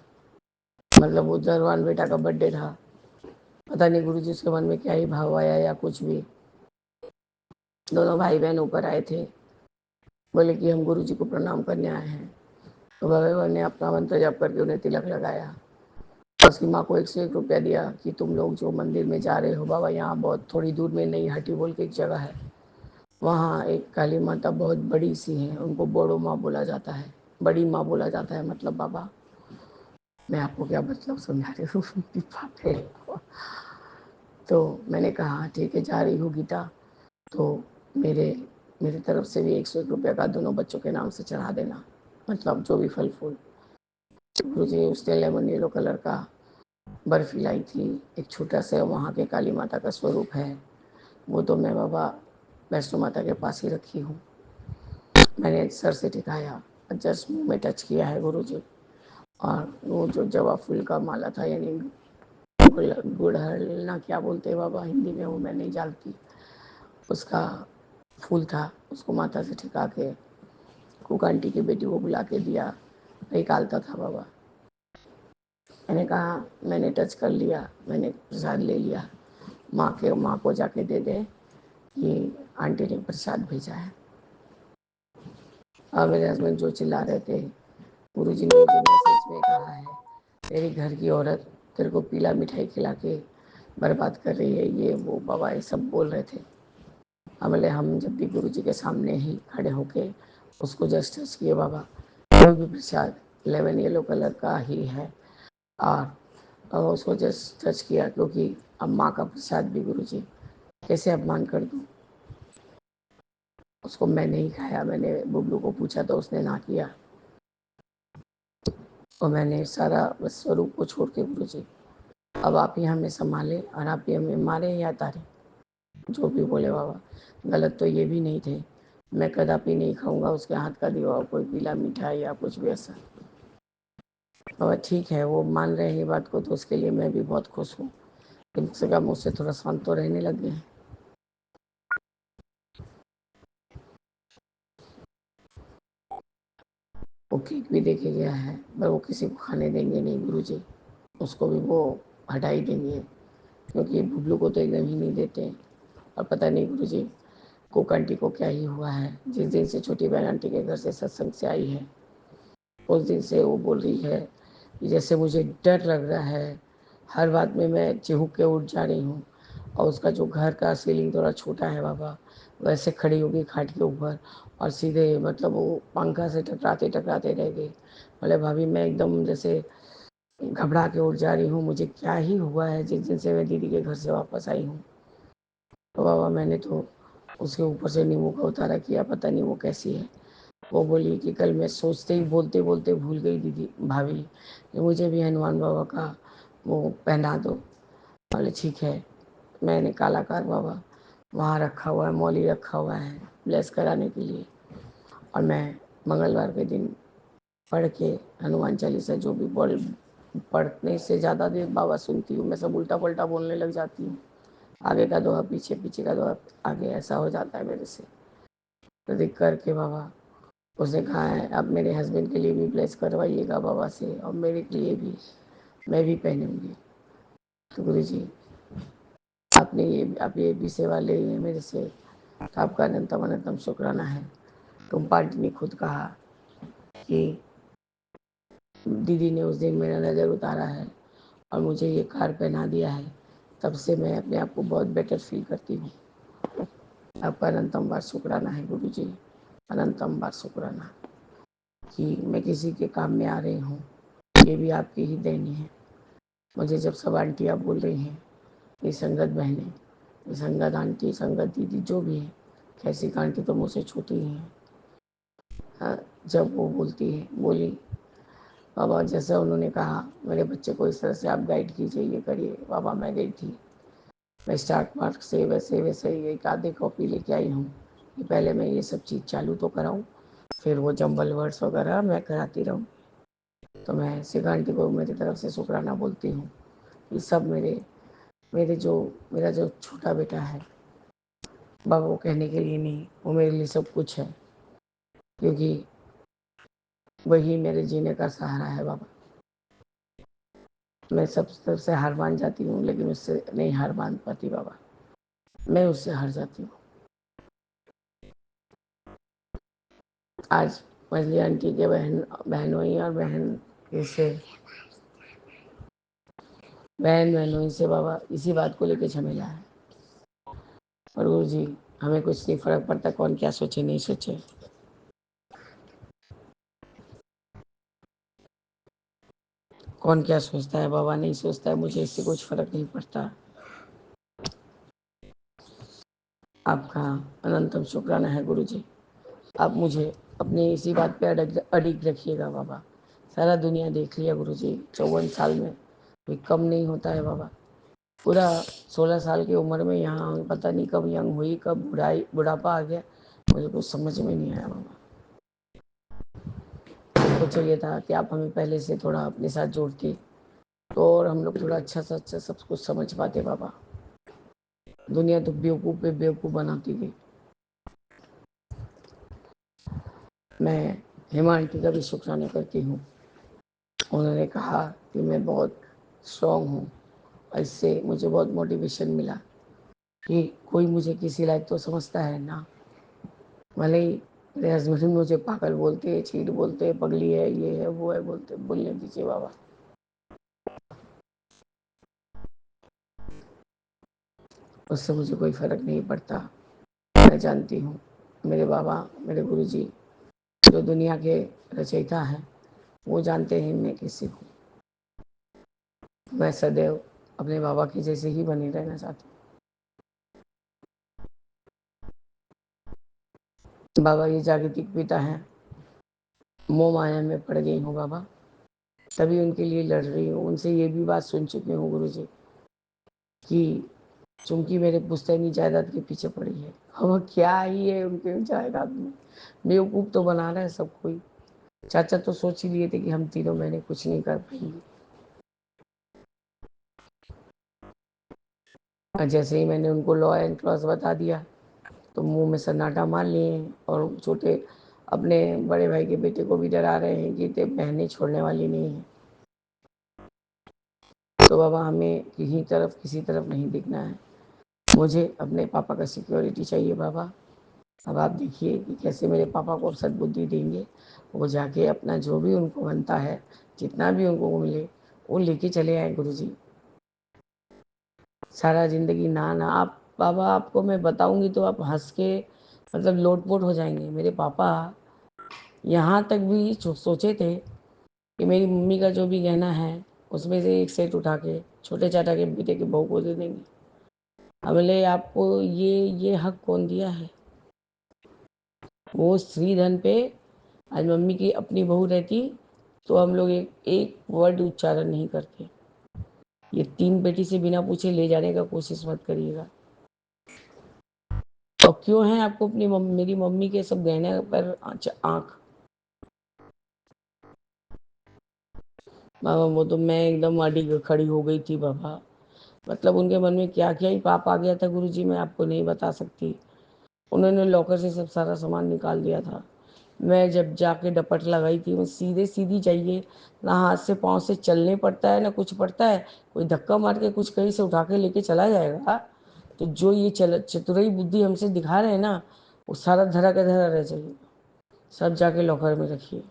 मतलब वो दरवान बेटा का बर्थडे था। पता नहीं गुरु जी उसके मन में क्या ही भाव आया या कुछ भी। दोनों भाई बहन ऊपर आए थे, बोले कि हम गुरु जी को प्रणाम करने आए हैं। तो बाबा ने अपना मंत्र जप करके उन्हें तिलक लगाया। उसकी माँ को 101 रुपया दिया कि तुम लोग जो मंदिर में जा रहे हो बाबा, यहाँ बहुत थोड़ी दूर में नई हटी बोल के एक जगह है, वहाँ एक काली माता बहुत बड़ी सी है, उनको बड़ो माँ बोला जाता है, बड़ी माँ बोला जाता है। मतलब बाबा, मैं आपको क्या मतलब समझा रही हूँ। तो मैंने कहा ठीक है, जा रही हूँ गीता, तो मेरी तरफ से भी 101 रुपया का दोनों बच्चों के नाम से चढ़ा देना, मतलब जो भी फल फूल। मुझे उसने लेमन येलो कलर का बर्फी लाई थी, एक छोटा सा वहाँ के काली माता का स्वरूप है, वो तो मैं बाबा वैष्णो माता के पास ही रखी हूँ। मैंने सर से टिकाया, जस्ट मुँह में टच किया है गुरुजी, और वो जो जवा फूल का माला था, यानी गुड़हल ना क्या बोलते हैं बाबा हिंदी में, वो मैं नहीं जानती, उसका फूल था, उसको माथा से ठिका के कुक आंटी की बेटी को बुला के दिया, निकालता था बाबा। मैंने कहा मैंने टच कर लिया, मैंने प्रसाद ले लिया, माँ को जाके दे दे, ये आंटी ने प्रसाद भेजा है। और मेरे हस्बैंड जो चिल्ला रहे थे, गुरुजी ने मुझे मैसेज में कहा है, तेरी घर की औरत तेरे को पीला मिठाई खिला के बर्बाद कर रही है, ये वो बाबा ये सब बोल रहे थे। बोले हम जब भी गुरुजी के सामने ही खड़े होके उसको जस्ट टच किए बाबा, कोई भी प्रसाद लेमन येलो कलर का ही है, और उसको जस्ट टच किया, क्योंकि अब माँ का प्रसाद भी गुरुजी कैसे अपमान कर दूँ। उसको मैं नहीं खाया, मैंने बुबलू को पूछा तो उसने ना किया, और मैंने सारा स्वरूप को छोड़ के गुरुजी अब आप ही हमें संभाले और आप ही हमें मारे या तारे, जो भी बोले बाबा। गलत तो ये भी नहीं थे, मैं कदापि नहीं खाऊंगा उसके हाथ का दिया हुआ कोई पीला मिठाई या कुछ भी ऐसा। बाबा ठीक है, वो मान रहे हैं बात को, तो उसके लिए मैं भी बहुत खुश हूँ, कम से कम उससे थोड़ा शांत तो रहने लगे हैं। वो केक भी देके गया है, पर वो किसी को खाने देंगे नहीं गुरुजी, उसको भी वो हटा ही देंगे, क्योंकि बुबलू को तो एकदम ही नहीं देते। और पता नहीं गुरुजी कोक आंटी को क्या ही हुआ है, जिस दिन से छोटी बहन आंटी के घर से सत्संग से आई है, उस दिन से वो बोल रही है कि जैसे मुझे डर लग रहा है, हर बात में मैं चिहुक के उठ जा रही हूँ। और उसका जो घर का सीलिंग थोड़ा छोटा है बाबा, वैसे खड़ी होगी खाट के ऊपर, और सीधे मतलब वो पंखा से टकराते टकराते रह गई। बोले भाभी मैं एकदम जैसे घबरा के उठ जा रही हूँ, मुझे क्या ही हुआ है जिस दिन से मैं दीदी के घर से वापस आई हूँ। तो बाबा मैंने तो उसके ऊपर से नींबू का उतारा किया, पता नहीं वो कैसी है। वो बोली कि कल मैं सोचते ही बोलते बोलते भूल गई दीदी भाभी कि मुझे भी हनुमान बाबा का वो पहना दो। बोले ठीक है, मैंने कालाकार बाबा वहाँ रखा हुआ है, मौली रखा हुआ है ब्लेस कराने के लिए, और मैं मंगलवार के दिन पढ़ के हनुमान चालीसा जो भी पढ़ने से ज़्यादा देर बाबा सुनती हूँ, मैं सब उल्टा पल्टा बोलने लग जाती हूँ, आगे का दोहा पीछे, पीछे का दोहा आगे, ऐसा हो जाता है मेरे से। तो देख करके बाबा उसने कहा है अब मेरे हस्बैंड के लिए भी ब्लेस करवाइएगा बाबा से, और मेरे के लिए भी, मैं भी पहनूंगी। तो गुरु जी आप ये भी सेवा ले है मेरे से, तो आपका अनंतम अनंतम शुक्राना है। तुम पार्टी ने खुद कहा कि दीदी ने उस दिन मेरा नज़र उतारा है और मुझे ये कार पहना दिया है, तब से मैं अपने आप को बहुत बेटर फील करती हूँ। आपका अनंतम बार शुक्राना है गुरु जी, अनंतम बार शुक्राना कि मैं किसी के काम में आ रही हूँ, ये भी आपकी ही देनी है। मुझे जब सब आंटियाँ बोल रही हैं, ये संगत बहनें, ये संगत आंटी, संगत दीदी जो भी है, कैसी का आंटी तो मुझसे छोटी ही हैं, हाँ, जब वो बोलती है, बोली बाबा जैसा उन्होंने कहा मेरे बच्चे को इस तरह से आप गाइड कीजिए, ये करिए बाबा। मैं गई थी, मैं स्टार्ट मार्क से वैसे वैसे ही एक आधे कॉपी लेके आई हूँ कि पहले मैं ये सब चीज़ चालू तो कराऊँ, फिर वो जंबल वर्ड्स वगैरह मैं कराती रहूँ। तो मैं सिख आंटी को मेरी तरफ से शुक्राना बोलती हूँ कि सब मेरा जो छोटा बेटा है बाबा, वो कहने के लिए नहीं, वो मेरे लिए सब कुछ है, क्योंकि वही मेरे जीने का सहारा है बाबा। मैं सब तरफ से हार मान जाती हूँ, लेकिन उससे नहीं हार मान पाती बाबा, मैं उससे हार जाती हूँ। आज मछली आंटी के बहनोई और बहन बहनोई से बाबा इसी बात को लेकर झमेला है। और गुरु जी हमें कुछ नहीं फर्क पड़ता कौन क्या सोचे नहीं सोचे। कौन क्या सोचता है बाबा नहीं सोचता है, मुझे इससे कुछ फर्क नहीं पड़ता। आपका अनंतम शुक्राना है गुरु जी। आप मुझे अपनी इसी बात पे अडिग रखिएगा बाबा। सारा दुनिया देख लिया गुरु जी, 54 साल में कोई कम नहीं होता है बाबा। पूरा 16 साल की उम्र में यहाँ पता नहीं कब यंग हुई, कब बुढ़ापा आ गया, मुझे कुछ समझ में नहीं आया बाबा। तो चाहिए था कि आप हमें पहले से थोड़ा अपने साथ जोड़ते तो और हम लोग थोड़ा अच्छा से अच्छा सब कुछ समझ पाते बाबा। दुनिया तो बेवकूफ़ पे बेवकूफ़ बनाती थी। मैं हेमा आंटी का भी शुक्राना करती हूँ। उन्होंने कहा कि मैं बहुत स्ट्रॉन्ग हूँ और इससे मुझे बहुत मोटिवेशन मिला कि कोई मुझे किसी लायक तो समझता है ना। भले ही मेरे हस्बैंड मुझे पागल बोलते, चीट बोलते, पगली है, ये है, वो है, बोलने दीजिए बाबा। उससे मुझे कोई फर्क नहीं पड़ता। मैं जानती हूँ मेरे बाबा, मेरे गुरुजी जो दुनिया के रचयिता हैं, वो जानते हैं मैं कैसी हूँ। मैं सदैव अपने बाबा की जैसे ही बनी रहना चाहती हूँ। बाबा ये जागतिक पिता हैं, मोह माया में पड़ गई हूँ बाबा, तभी उनके लिए लड़ रही हूँ। उनसे ये भी बात सुन चुकी हूँ गुरुजी कि चूंकि मेरे पुश्तैनी जायदाद के पीछे पड़ी है। अब क्या ही है उनके जायदाद में, बेवकूफ़ तो बना रहा है सब कोई। चाचा तो सोच ही लिए थे कि हम 3 महीने कुछ नहीं कर पाएंगे, और जैसे ही मैंने उनको लॉ एंड क्रॉस बता दिया तो मुंह में सन्नाटा मार लिए और छोटे अपने बड़े भाई के बेटे को भी डरा रहे हैं कि ते बहनें छोड़ने वाली नहीं है। तो बाबा हमें किसी तरफ नहीं दिखना है। मुझे अपने पापा का सिक्योरिटी चाहिए बाबा। अब आप देखिए कि कैसे मेरे पापा को सद्बुद्धि देंगे। वो जाके अपना जो भी उनको बनता है, जितना भी उनको मिले वो लेके चले आए गुरुजी। सारा जिंदगी ना ना आप बाबा, आपको मैं बताऊंगी तो आप हंस के मतलब लोटपोट हो जाएंगे। मेरे पापा यहाँ तक भी सोचे थे कि मेरी मम्मी का जो भी गहना है उसमें से एक सेट उठा के छोटे चाचा के बेटे के बहू को दे देंगे। अब बोले आपको ये हक कौन दिया है? वो स्त्री धन पे आज मम्मी की अपनी बहू रहती तो हम लोग एक वर्ड उच्चारण नहीं करते। ये 3 बेटी से बिना पूछे ले जाने का कोशिश मत करिएगा। और क्यों है आपको अपनी मेरी मम्मी के सब गहने पर आँख? बाबा वो तो मैं एकदम अड़ी खड़ी हो गई थी बाबा। मतलब उनके मन में क्या क्या ही पाप आ गया था गुरुजी, मैं आपको नहीं बता सकती। उन्होंने लॉकर से सब सारा सामान निकाल दिया था। मैं जब जाके डपट लगाई थी, वो सीधे सीधी चाहिए, ना हाथ से पाँव से चलने पड़ता है ना कुछ पड़ता है। कोई धक्का मार के कुछ कहीं से उठा के लेके चला जाएगा तो जो ये चतुराई बुद्धि हमसे दिखा रहे हैं ना, वो सारा धरा का धरा रह जाएगा। सब जाके लॉकर में रखिए।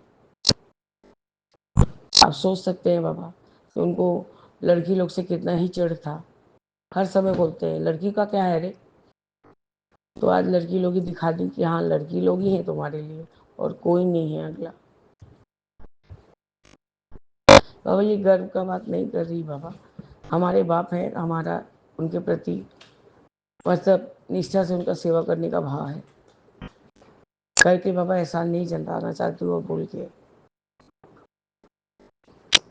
आप सोच सकते हैं बाबा कि उनको लड़की लोग से कितना ही चिढ़ था। हर समय बोलते हैं लड़की का क्या है रे, तो आज लड़की लोग ही दिखा दी कि हाँ लड़की लोग ही हैं तुम्हारे लिए और कोई नहीं है अगला। बाबा ये गर्व का बात नहीं कर रही बाबा, हमारे बाप है, हमारा उनके प्रति मतलब निष्ठा से उनका सेवा करने का भाव है। करके बाबा एहसान नहीं जताना चाहती हूँ और बोल के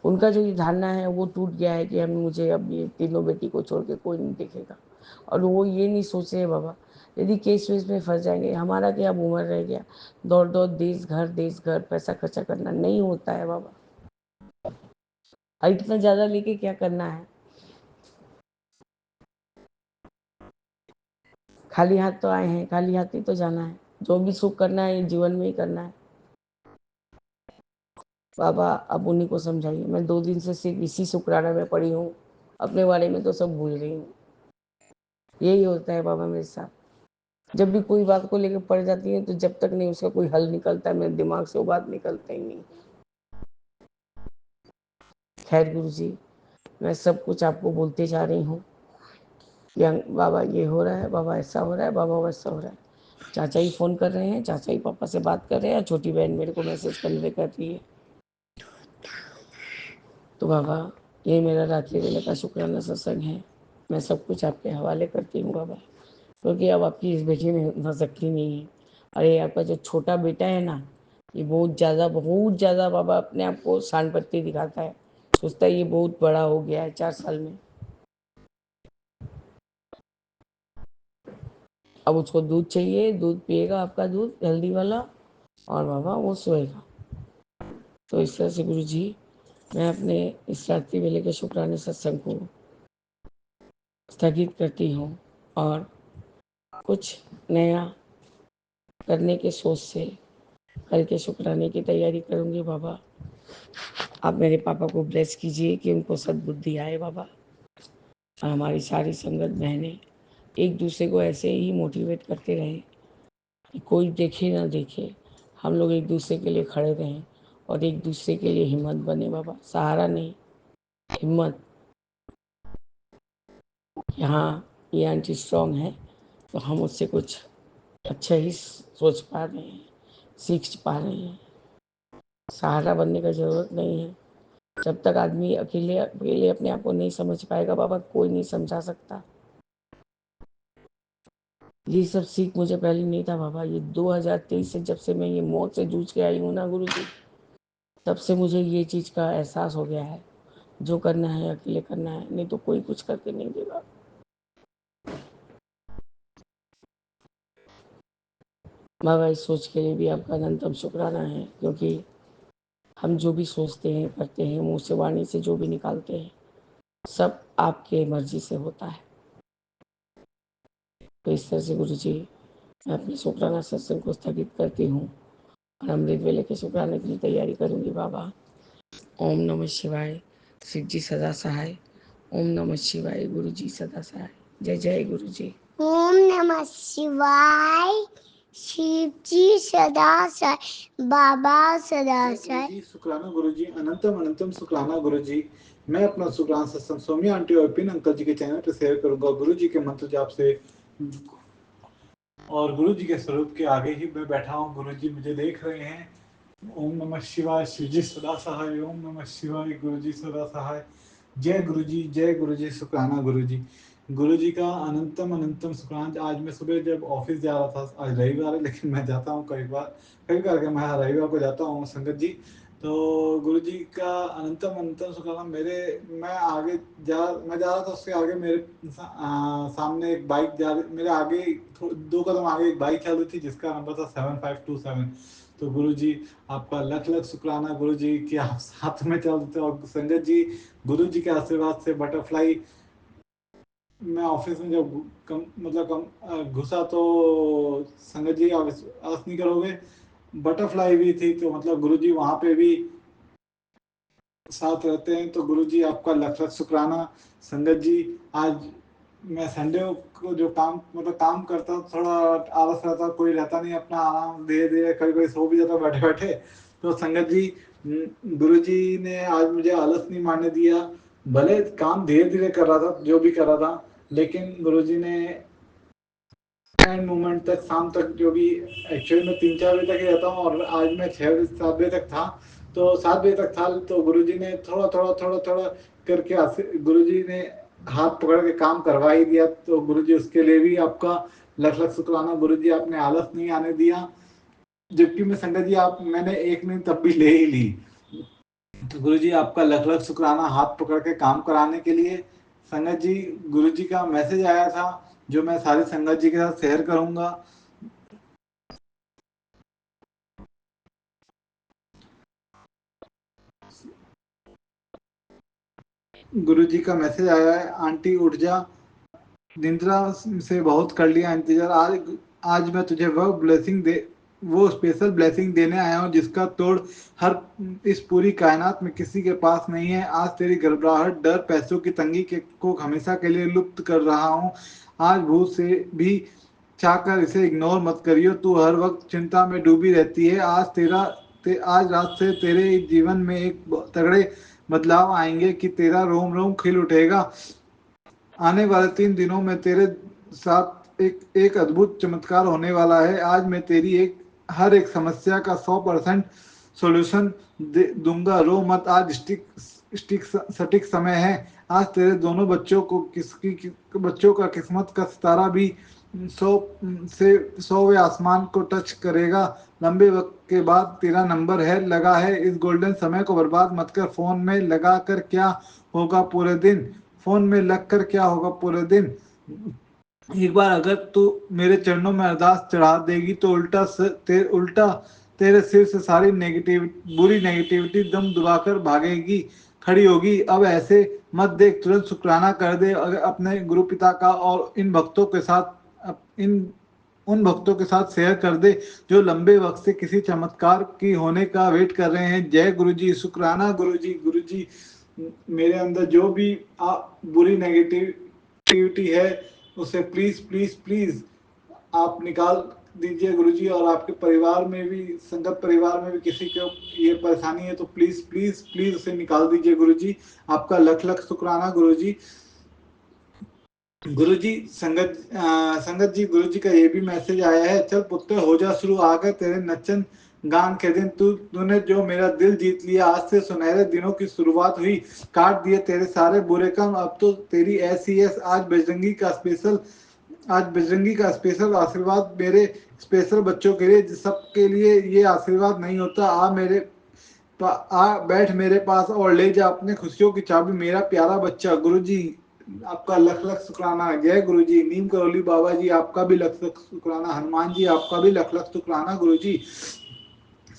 उनका जो ये धारणा है वो टूट गया है कि हम मुझे अब ये तीनों बेटी को छोड़ के कोई नहीं देखेगा। और वो ये नहीं सोच रहे बाबा यदि केस वेस में फंस जाएंगे, हमारा क्या अब उम्र रह गया दौड़ दौड़ देश घर पैसा खर्चा करना नहीं होता है बाबा। और इतना ज़्यादा लेके क्या करना है? खाली हाथ तो आए हैं, खाली हाथ ही तो जाना है। जो भी सुख करना है ये जीवन में ही करना है। बाबा अब उन्हीं को समझाइए। मैं 2 दिन से सिर्फ इसी शुक्राना में पड़ी हूँ, अपने बारे में तो सब भूल गई हूँ। यही होता है बाबा मेरे साथ। जब भी कोई बात को लेकर पड़ जाती है तो जब तक नहीं उसका कोई हल निकलता है मेरे दिमाग से वो बात निकलता ही नहीं। खैर गुरुजी, मैं सब कुछ आपको बोलते जा रही हूँ। बाबा ये हो रहा है, बाबा ऐसा हो रहा है, बाबा वैसा हो रहा है। चाचा ही फ़ोन कर रहे हैं, चाचा ही पापा से बात कर रहे हैं, छोटी बहन मेरे को मैसेज कन्वे कर रही है। तो बाबा ये मेरा रात्रि वेले का शुक्राना सत्संग है। मैं सब कुछ आपके हवाले करती हूँ बाबा, क्योंकि अब आपकी इस बेटी में उतना शक्ति नहीं है। अरे आपका जो छोटा बेटा है ना, ये बहुत ज़्यादा बाबा अपने आप को सांड पत्ती दिखाता है। सोचता है ये बहुत बड़ा हो गया है 4 साल में। अब उसको दूध चाहिए, दूध पिएगा आपका दूध हेल्दी वाला, और बाबा वो सोएगा। तो इस तरह से गुरु जी मैं अपने इस रात्रि वेले के शुक्राने सत्संग को स्थगित करती हूँ और कुछ नया करने के सोच से कल के शुक्राने की तैयारी करूँगी। बाबा आप मेरे पापा को ब्लेस कीजिए कि उनको सद्बुद्धि आए बाबा, और हमारी सारी संगत बहनें एक दूसरे को ऐसे ही मोटिवेट करते रहें कि कोई देखे ना देखे, हम लोग एक दूसरे के लिए खड़े रहें और एक दूसरे के लिए हिम्मत बने बाबा, सहारा नहीं हिम्मत। कि हाँ ये आंटी स्ट्रांग है तो हम उससे कुछ अच्छा ही सोच पा रहे हैं, सीख पा रहे हैं। सहारा बनने का ज़रूरत नहीं है। जब तक आदमी अकेले अकेले अपने आप को नहीं समझ पाएगा बाबा, कोई नहीं समझा सकता। ये सब सीख मुझे पहले नहीं था बाबा। ये 2023 से जब से मैं ये मौत से जूझ के आई हूँ ना गुरु जी, तब से मुझे ये चीज़ का एहसास हो गया है, जो करना है अकेले करना है, नहीं तो कोई कुछ करके नहीं देगा। बाबा इस सोच के लिए भी आपका अनंतम शुक्राना है, क्योंकि हम जो भी सोचते हैं करते हैं, मुँह से वाणी से जो भी निकालते हैं, सब आपके मर्जी से होता है। तो इस तरह से गुरु जी मैं अपने शुक्राना सत्संग को स्थगित करती हूँ और अमृत वेले के शुक्राने की तैयारी करूँगी बाबा। ओम नमः शिवाय, शिव जी सदा सहाय। ओम नमः शिवाय, गुरु जी सदा सहाय। जय जय गुरु जी। ओम नमः शिवाय, शिव जी सदा सहाय, बाबा सदा सहाय। शुक्राना गुरु जी, अनंतम अनंतम शुक्राना गुरु जी। मैं अपना शुक्राना सत्संग सौम्या आंटी और पिन अंकल जी के चैनल पर शेयर करूंगा गुरु जी के मंत्र जाप से, और गुरु जी के स्वरूप के आगे ही मैं बैठा हूँ। गुरु जी मुझे देख रहे हैं। ओम नमः शिवाय, शिव जी सदा सहाय। ओम नमः शिवाय, गुरु जी सदा सहाय। जय गुरु जी, जय गुरु जी, शुक्राना गुरु जी। गुरु जी का अनंतम अनंतम शुक्राना। आज मैं सुबह जब ऑफिस जा रहा था, आज रविवार है लेकिन मैं जाता हूँ कई बार के मैं रविवार को जाता हूँ संगत जी। तो गुरु जी का अनंतम अनंतम शुक्राना। मैं जा रहा था, उसके आगे मेरे सामने एक बाइक मेरे आगे 2 कदम आगे एक बाइक चल रही थी जिसका नंबर था 7527। तो गुरु जी आपका लख लख शुक्राना गुरु जी कि आप साथ में चलते हो। और संगत जी गुरु जी के आशीर्वाद से बटरफ्लाई, मैं ऑफिस में जब घुसा तो संगत जी आप विश्वास नहीं करोगे, बटरफ्लाई भी थी। तो मतलब गुरु जी वहाँ पे भी साथ रहते हैं। तो गुरु जी आपका लख लख शुक्राना। संगत जी आज मैं संडे को जो काम करता हूँ, थोड़ा आलस रहता, कोई रहता नहीं, अपना आराम धीरे धीरे कभी कभी सो भी जाता बैठे बैठे। तो संगत जी गुरु जी ने आज मुझे आलस नहीं मारने दिया। भले काम धीरे धीरे कर रहा था, जो भी कर रहा था, लेकिन गुरु जी ने एंड मोमेंट तक, शाम तक जो भी, एक्चुअली मैं 3-4 बजे तक ही रहता हूँ और आज मैं 6-7 बजे तक था। तो 7 बजे तक था तो गुरुजी ने थोड़ा थोड़ा करके गुरुजी ने हाथ पकड़ के काम करवा ही दिया। तो गुरुजी उसके लिए भी आपका लख लख शुक्राना। गुरुजी आपने आलस नहीं आने दिया, जबकि मैं संगत जी मैंने एक नहीं तब भी ले ही ली। तो गुरुजी आपका लख लख शुक्राना हाथ पकड़ के काम कराने के लिए। संगत जी गुरुजी का मैसेज आया था जो मैं सारी संगत जी के साथ शेयर करूंगा। गुरुजी का मैसेज आया है, आंटी उठ जा, निंद्रा से बहुत कर लिया इंतजार। आज मैं तुझे वो स्पेशल ब्लेसिंग देने आया हूँ जिसका तोड़ हर इस पूरी कायनात में किसी के पास नहीं है। आज तेरी घबराहट, डर, पैसों की तंगी को हमेशा के लिए लुप्त कर रहा हूँ। आज भूत से भी चाहकर इसे इग्नोर मत करियो। तू हर वक्त चिंता में डूबी रहती है। आज रात से तेरे जीवन में एक तगड़े बदलाव आएंगे कि तेरा रोम रोम खिल उठेगा। आने वाले 3 दिनों में तेरे साथ एक अद्भुत चमत्कार होने वाला है। आज मैं तेरी हर एक समस्या का 100% सॉल्यूशन दूंगा। रो मत, आज सटीक समय है। आज तेरे दोनों बच्चों का किस्मत का सितारा भी 100वें आसमान को टच करेगा। लंबे वक्त के बाद तेरा नंबर लगा है। इस गोल्डन समय को बर्बाद मत कर। फोन में लगा कर क्या होगा पूरे दिन। फोन में लग कर क्या होगा पूरे दिन। एक बार अगर तू मेरे चरणों में अरदास चढ़ा देगी तो उल्टा तेरे सिर से सारी बुरी नेगेटिविटी दम दबाकर भागेगी, खड़ी होगी। अब ऐसे मत देख, तुरंत शुक्राना कर दे अपने गुरु पिता का और इन उन भक्तों के साथ शेयर कर दे जो लंबे वक्त से किसी चमत्कार की होने का वेट कर रहे हैं। जय गुरु जी, शुक्राना गुरु जी। गुरु जी, मेरे अंदर जो भी बुरी नेगेटिविटी है उसे प्लीज प्लीज प्लीज आप निकाल दीजिए गुरु जी। और आपके परिवार में भी, संगत परिवार में भी किसी को ये परेशानी है तो प्लीज प्लीज प्लीज उसे निकाल दीजिए गुरु जी। आपका लख लख शुक्राना गुरु जी। गुरु जी, संगत जी, गुरु जी का ये भी मैसेज आया है। चल पुत्र, हो जा शुरू, आ गए तेरे नचन गान के दिन। तूने जो मेरा दिल जीत लिया। आज से सुनहरे दिनों की शुरुआत हुई। काट दिए तेरे सारे बुरे काम। अब तो तेरी ऐसी है। आज बजरंगी का स्पेशल आशीर्वाद मेरे स्पेशल बच्चों के लिए। सबके लिए ये आशीर्वाद नहीं होता। बैठ मेरे पास और ले जा अपने खुशियों की चाबी, मेरा प्यारा बच्चा। गुरु जी, आपका लख लख शुक्राना। जय गुरु जी। नीम करोली बाबा जी, आपका भी लख लख शुक्राना। हनुमान जी, आपका भी लख लख शुक्राना गुरु जी।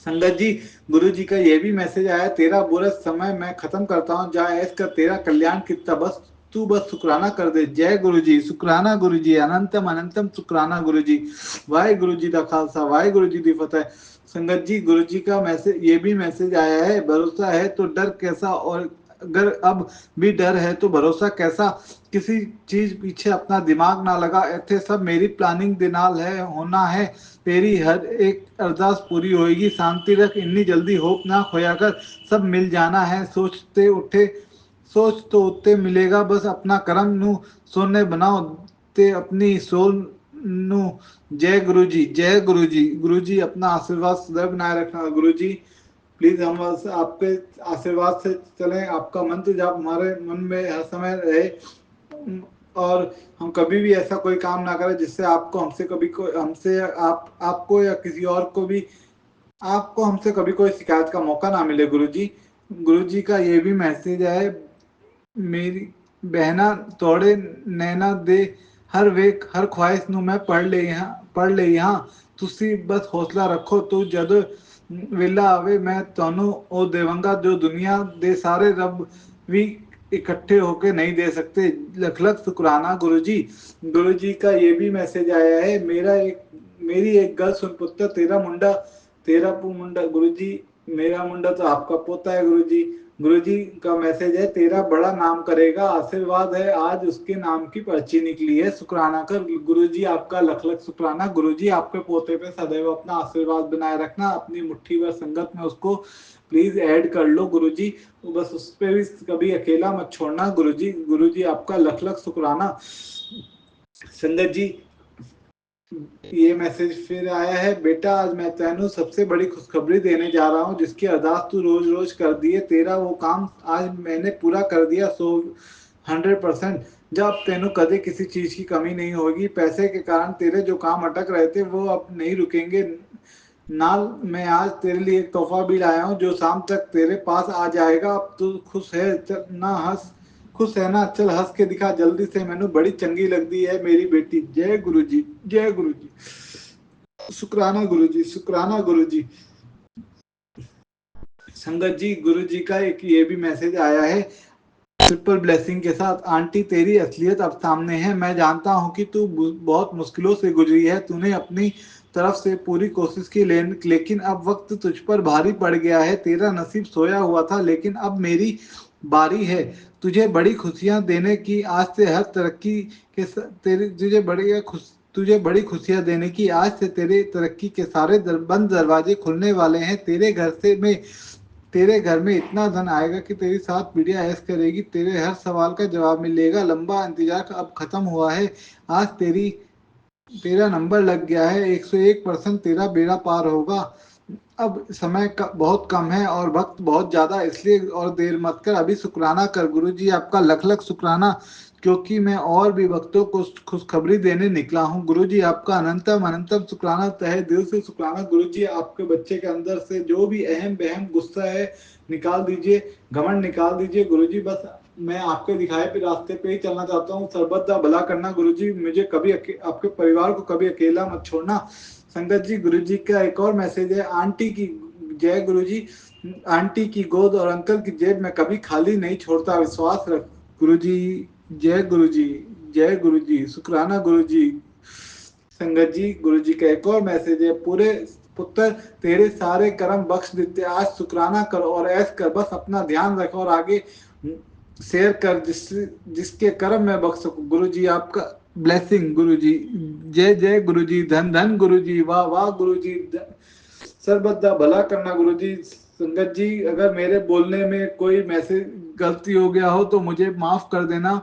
संगत जी, गुरु जी का ये भी मैसेज आया। तेरा बुरा समय मैं खत्म करता हूँ। जा ऐस कर, तेरा कल्याण कितना, तू बस शुक्राना कर दे। जय गुरु जी, शुक्राना गुरु जी। अनंतम अनंतम शुक्राना गुरु जी। वाहे गुरु जी दा खालसा, वाहे गुरु जी दी फतेह। संगत जी, गुरु जी का ये भी मैसेज आया है। भरोसा है तो डर कैसा, और अगर अब भी डर है तो भरोसा कैसा। किसी चीज पीछे अपना दिमाग ना लगा। ऐसे सब मेरी प्लानिंग दे नाल होना है। तेरी हर एक अरदास पूरी होएगी। शांति रख, इतनी जल्दी होप ना खोया कर। सब मिल जाना है। सोच तो उत्ते मिलेगा। बस अपना कर्म नू सोने बनाओ ते अपनी सोल नू। जय गुरु जी, जय गुरु जी। गुरु जी, अपना आशीर्वाद सदैव बनाए रखना गुरु जी। प्लीज हम आपके आशीर्वाद से चलें। आपका मंत्र जाप हमारे मन में हर समय रहे और हम कभी भी ऐसा कोई काम ना करें जिससे आपको आपको या किसी और को भी हमसे कभी कोई शिकायत का मौका ना मिले गुरु जी। गुरु जी का ये भी मैसेज है। मेरी बहना तोड़े नैना दे हर हर ख्वाहिश नू मैं पढ़ ले यहाँ। तुसी बस हौसला रखो। तू जद वेला आवे मैं ਤੁਹਾਨੂੰ ਉਹ देवांगा जो दुनिया दे सारे रब भी इकट्ठे होके नहीं दे सकते। लख लख शुक्राना गुरु जी। गुरु जी का ये भी मैसेज आया है। मेरी एक गल सुन पुत्र, तेरा मुंडा गुरु जी। मेरा मुंडा तो आपका पोता है गुरु जी। गुरु जी का मैसेज है। तेरा बड़ा नाम करेगा। आशीर्वाद है, आज उसके नाम की पर्ची निकली है। शुक्राना कर गुरु जी। आपका लख लख शुक्राना गुरु जी। आपके पोते पे सदैव अपना आशीर्वाद बनाए रखना। अपनी मुट्ठी भर संगत में उसको प्लीज ऐड कर लो गुरु जी। बस उस पे भी कभी अकेला मत छोड़ना गुरु जी। गुरु जी, आपका लख लख शुक्राना। संगत जी, ये मैसेज फिर आया है। बेटा, आज मैं तेनू सबसे बड़ी खुशखबरी देने जा रहा हूँ। जिसकी अरदास तू रोज रोज कर दिए, तेरा वो काम आज मैंने पूरा कर दिया 100%। जब तेनू कभी किसी चीज की कमी नहीं होगी। पैसे के कारण तेरे जो काम अटक रहे थे वो अब नहीं रुकेंगे। नाल मैं आज तेरे लिए एक तोहफा भी लाया हूँ जो शाम तक तेरे पास आ जाएगा। अब तू खुश है खुश है ना? चल हंस के दिखा जल्दी से। मैनू बड़ी चंगी लगती है मेरी बेटी। जय गुरु जी, जय गुरु जी। शुक्राना गुरु जी, शुक्राना गुरु जी। संगत जी, गुरु जी का एक ये भी मैसेज आया है ट्रिपल ब्लेसिंग के साथ। आंटी, तेरी असलियत अब सामने है। मैं जानता हूँ कि तू बहुत मुश्किलों से गुजरी है। तूने अपनी तरफ से पूरी कोशिश की, लेकिन अब वक्त तुझ पर भारी पड़ गया है। तेरा नसीब सोया हुआ था, लेकिन अब मेरी बारी है तुझे बड़ी खुशियां देने की। आज से हर तरक्की के तुझे बड़ी तुझे बड़ी खुशियां देने की। आज से तेरे तरक्की के सारे बंद दरवाजे खुलने वाले हैं। तेरे घर में इतना धन आएगा कि तेरी 7 पीढ़ियां ऐश करेगी। तेरे हर सवाल का जवाब मिलेगा। लंबा इंतजार अब खत्म हुआ है। आज तेरा नंबर लग गया है। 101% तेरा बेड़ा पार होगा। अब समय का बहुत कम है और वक्त बहुत ज्यादा, इसलिए और देर मत कर, अभी शुक्राना कर। गुरुजी आपका लख लख शुक्राना, क्योंकि मैं और भी वक्तों को खुशखबरी देने निकला हूँ। गुरुजी आपका अनंतम अनंतम शुक्राना, तहे दिल से शुक्राना। गुरुजी आपके बच्चे के अंदर से जो भी अहम बहम गुस्सा है निकाल दीजिए, घमंड निकाल दीजिए। गुरुजी बस मैं आपके दिखाए पे रास्ते पे ही चलना चाहता हूँ। सर्वदा भला करना गुरुजी, मुझे कभी आपके परिवार को कभी अकेला मत छोड़ना। संगत जी, गुरुजी का एक और मैसेज है। आंटी की जय गुरुजी, आंटी की गोद और अंकल की जेब में कभी खाली नहीं छोड़ता, विश्वास रख गुरुजी। जय गुरुजी, जय गुरुजी, शुक्राना गुरुजी। संगत जी, गुरुजी का एक और मैसेज है। पूरे पुत्र तेरे सारे कर्म बख्श देते, आज शुक्राना कर और ऐश कर। बस अपना ध्यान रख और आगे शेयर कर, जिसके कर्म में बख्श सकूं। गुरुजी आपका ब्लेसिंग गुरुजी। जय जय गुरुजी, धन धन गुरुजी, वाह वाह गुरुजी, सर्वदा भला करना गुरुजी। संगत जी, अगर मेरे बोलने में कोई मैसेज गलती हो गया हो तो मुझे माफ कर देना।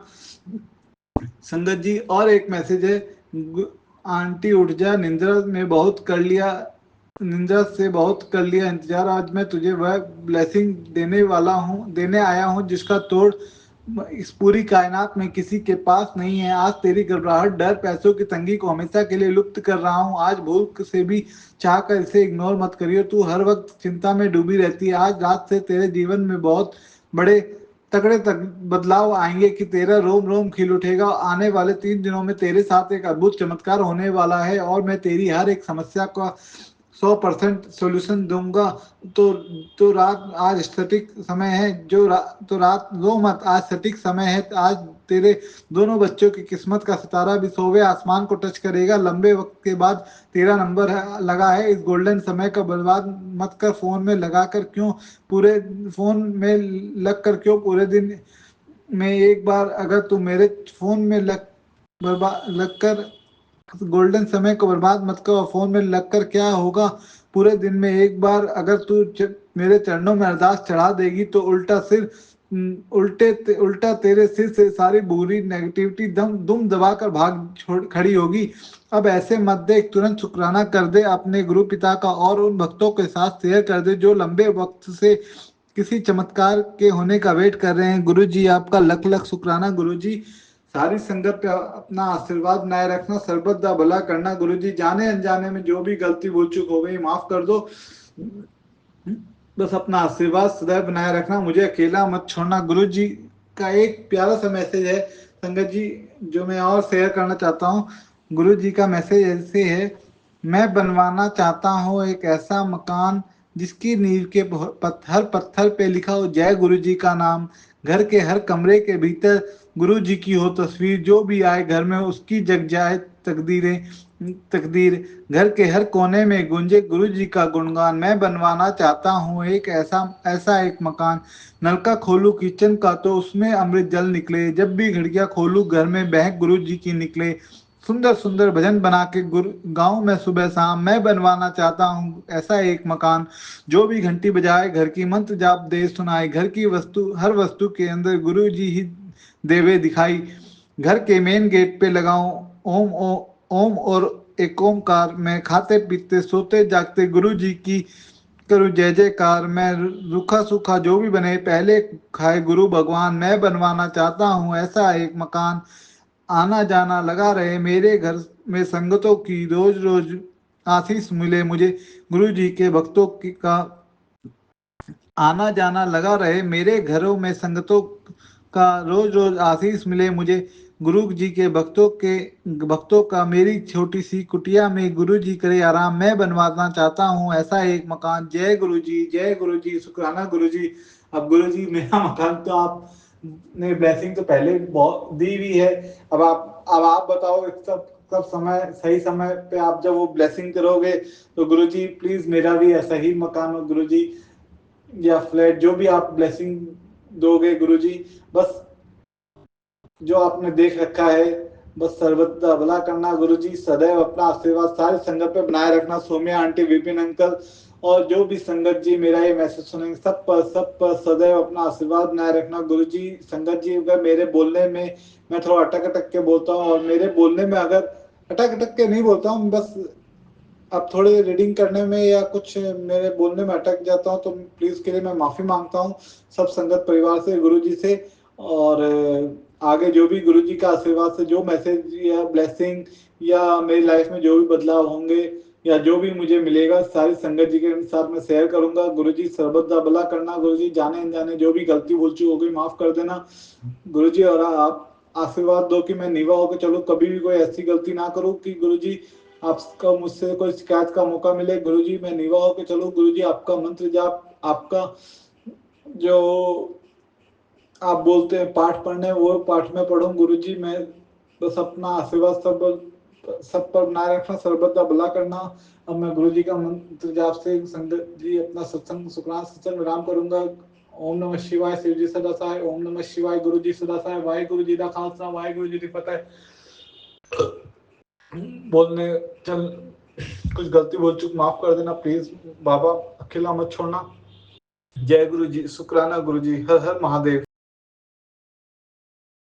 संगत जी, और एक मैसेज है। आंटी उठ जा, निंद्रा से बहुत कर लिया इंतजार। आज मैं तुझे वह ब्लेसिंग देने आया हूँ जिसका तोड़ इस पूरी कायनात में किसी के पास नहीं है। आज तेरी घबराहट, डर, पैसों की तंगी को हमेशा के लिए लुप्त कर रहा हूँ। आज भूल से भी चाह कर इसे इग्नोर मत करियो। तू हर वक्त चिंता में डूबी रहती है। आज रात से तेरे जीवन में बहुत बड़े तगड़े बदलाव आएंगे कि तेरा रोम रोम खिल उठेगा। आने वाले 3 दिनों में तेरे साथ एक अद्भुत चमत्कार होने वाला है और मैं तेरी हर एक समस्या का 100% सोल्यूशन दूंगा। तो रात आज सटीक समय है। तो रात रो मत, आज सटीक समय है। आज तेरे दोनों बच्चों की किस्मत का सितारा भी 100वें आसमान को टच करेगा। लंबे वक्त के बाद तेरा नंबर लगा है। इस गोल्डन समय का बर्बाद मत कर। फोन में पूरे दिन में एक बार अगर तू मेरे फोन में लग कर गोल्डन समय को बर्बाद मत कर। फोन में लगकर क्या होगा, पूरे दिन में एक बार अगर तू मेरे चरणों में अरदास चढ़ा देगी तो उल्टा तेरे सिर से सारी बुरी नेगेटिविटी दुम दबाकर खड़ी होगी। अब ऐसे मत देख, तुरंत शुक्राना कर दे अपने गुरु पिता का और उन भक्तों के साथ शेयर कर दे जो लंबे वक्त से किसी चमत्कार के होने का वेट कर रहे हैं। गुरु जी आपका लख लख शुक्राना। गुरु जी, सारी संगत पे अपना आशीर्वाद बनाए रखना, सर्वदा भला करना। गुरु जी, जाने अनजाने में जो भी गलती भूल चूक हो गई माफ कर दो। बस अपना आशीर्वाद सदैव बनाए रखना, मुझे अकेला मत छोड़ना। गुरु जी का एक प्यारा सा मैसेज है संगत जी, जो मैं और शेयर करना चाहता हूँ। गुरु जी का मैसेज ऐसे है। मैं बनवाना चाहता हूँ एक ऐसा मकान जिसकी नींव के हर पत्थर पे लिखा हो जय गुरु जी का नाम। घर के हर कमरे के भीतर गुरु जी की हो तस्वीर। जो भी आए घर में उसकी जग जाए तकदीर। घर के हर कोने में गूंजे गुरु जी का गुणगान। मैं बनवाना चाहता हूँ एक ऐसा एक मकान। नलका खोलूं किचन का तो उसमें अमृत जल निकले। जब भी घड़ियां खोलूं घर में बहक गुरु जी की निकले। सुंदर सुंदर भजन बना के गाँव में सुबह शाम। मैं बनवाना चाहता हूँ ऐसा एक मकान। जो भी घंटी बजाए घर की मंत्र जाप दे सुनाए। घर की हर वस्तु के अंदर गुरु जी ही देवे दिखाई। घर के मेन गेट पे लगाऊं ओम और एक ओमकार। मैं खाते पीते सोते जागते गुरु जी की करूं जय जयकार। मैं रूखा सूखा जो भी बने पहले खाए गुरु भगवान। मैं बनवाना चाहता हूँ ऐसा एक मकान। आना जाना लगा रहे मेरे घर में संगतों की रोज रोज आशीष मिले मुझे। गुरु जी के भक्तों का आना जाना लगा रहे मेरे घरों में संगतों का रोज रोज आशीष मिले मुझे। गुरु जी के भक्तों का मेरी छोटी सी कुटिया में गुरु जी करे आराम। मैं बनवाना चाहता हूँ ऐसा एक मकान। जय गुरु जी, जय गुरु जी, शुक्राना गुरु जी। अब गुरु जी, मेरा मकान तो आपने ब्लेसिंग तो पहले बहुत दी हुई है। अब आप बताओ कब सही समय पे आप जब वो ब्लेसिंग करोगे तो गुरु जी प्लीज मेरा भी ऐसा ही मकान हो गुरु जी, या फ्लैट, जो भी आप ब्लेसिंग दोगे गुरुजी। बस जो आपने देख रखा है बस सर्वदा भला करना गुरुजी, सदैव अपना आशीर्वाद सारी संगत पे बनाए रखना। सौम्या आंटी, विपिन अंकल और जो भी संगत जी मेरा ये मैसेज सुनेंगे सब पर सदैव अपना आशीर्वाद बनाए रखना गुरुजी। संगत जी, अगर मेरे बोलने में मैं थोड़ा अटक अटक के बोलता हूँ और मेरे बोलने में अगर अटक अटक के नहीं बोलता हूँ, बस अब थोड़ी रीडिंग करने में या कुछ मेरे बोलने में अटक जाता हूँ तो प्लीज के लिए मैं माफी मांगता हूँ सब संगत परिवार से, गुरुजी से। और आगे जो भी गुरुजी का आशीर्वाद से जो मैसेज या ब्लेसिंग या मेरी लाइफ में जो भी बदलाव होंगे या जो भी मुझे मिलेगा सारी संगत जी के साथ मैं शेयर करूंगा। गुरुजी सर्वदा भला करना गुरुजी, जाने अनजाने जो भी गलती भूल चूक हो गई माफ कर देना गुरुजी। और आप आशीर्वाद दो कि मैं नीवा होकर चलूं, कभी भी कोई ऐसी गलती ना करूं कि गुरुजी आपका मुझसे कोई शिकायत का मौका मिले। गुरुजी मैं नीवा होकर चलूं गुरुजी, आपका मंत्र जाप, आपका जो आप बोलते हैं पाठ पढ़ने वो पाठ में पढ़ूं गुरुजी। मैं बस अपना आशीर्वाद सब पर बनाए रखना, सर्वदा भला करना। अब मैं गुरुजी का मंत्र जाप से संगत जी अपना सत्संग शुक्राना सत्संग विराम करूंगा। ओम नमः शिवाय, शिव जी सदा सहाय। ओम नमः शिवाय, गुरु जी सदा सहाय। वाहिगुरु जी दा खालसा, वाहिगुरु जी की फतेह। बोलने चल कुछ गलती बोल चुक माफ कर देना प्लीज बाबा, अकेला मत छोड़ना। जय गुरु जी, शुक्राना गुरु जी, हर हर महादेव।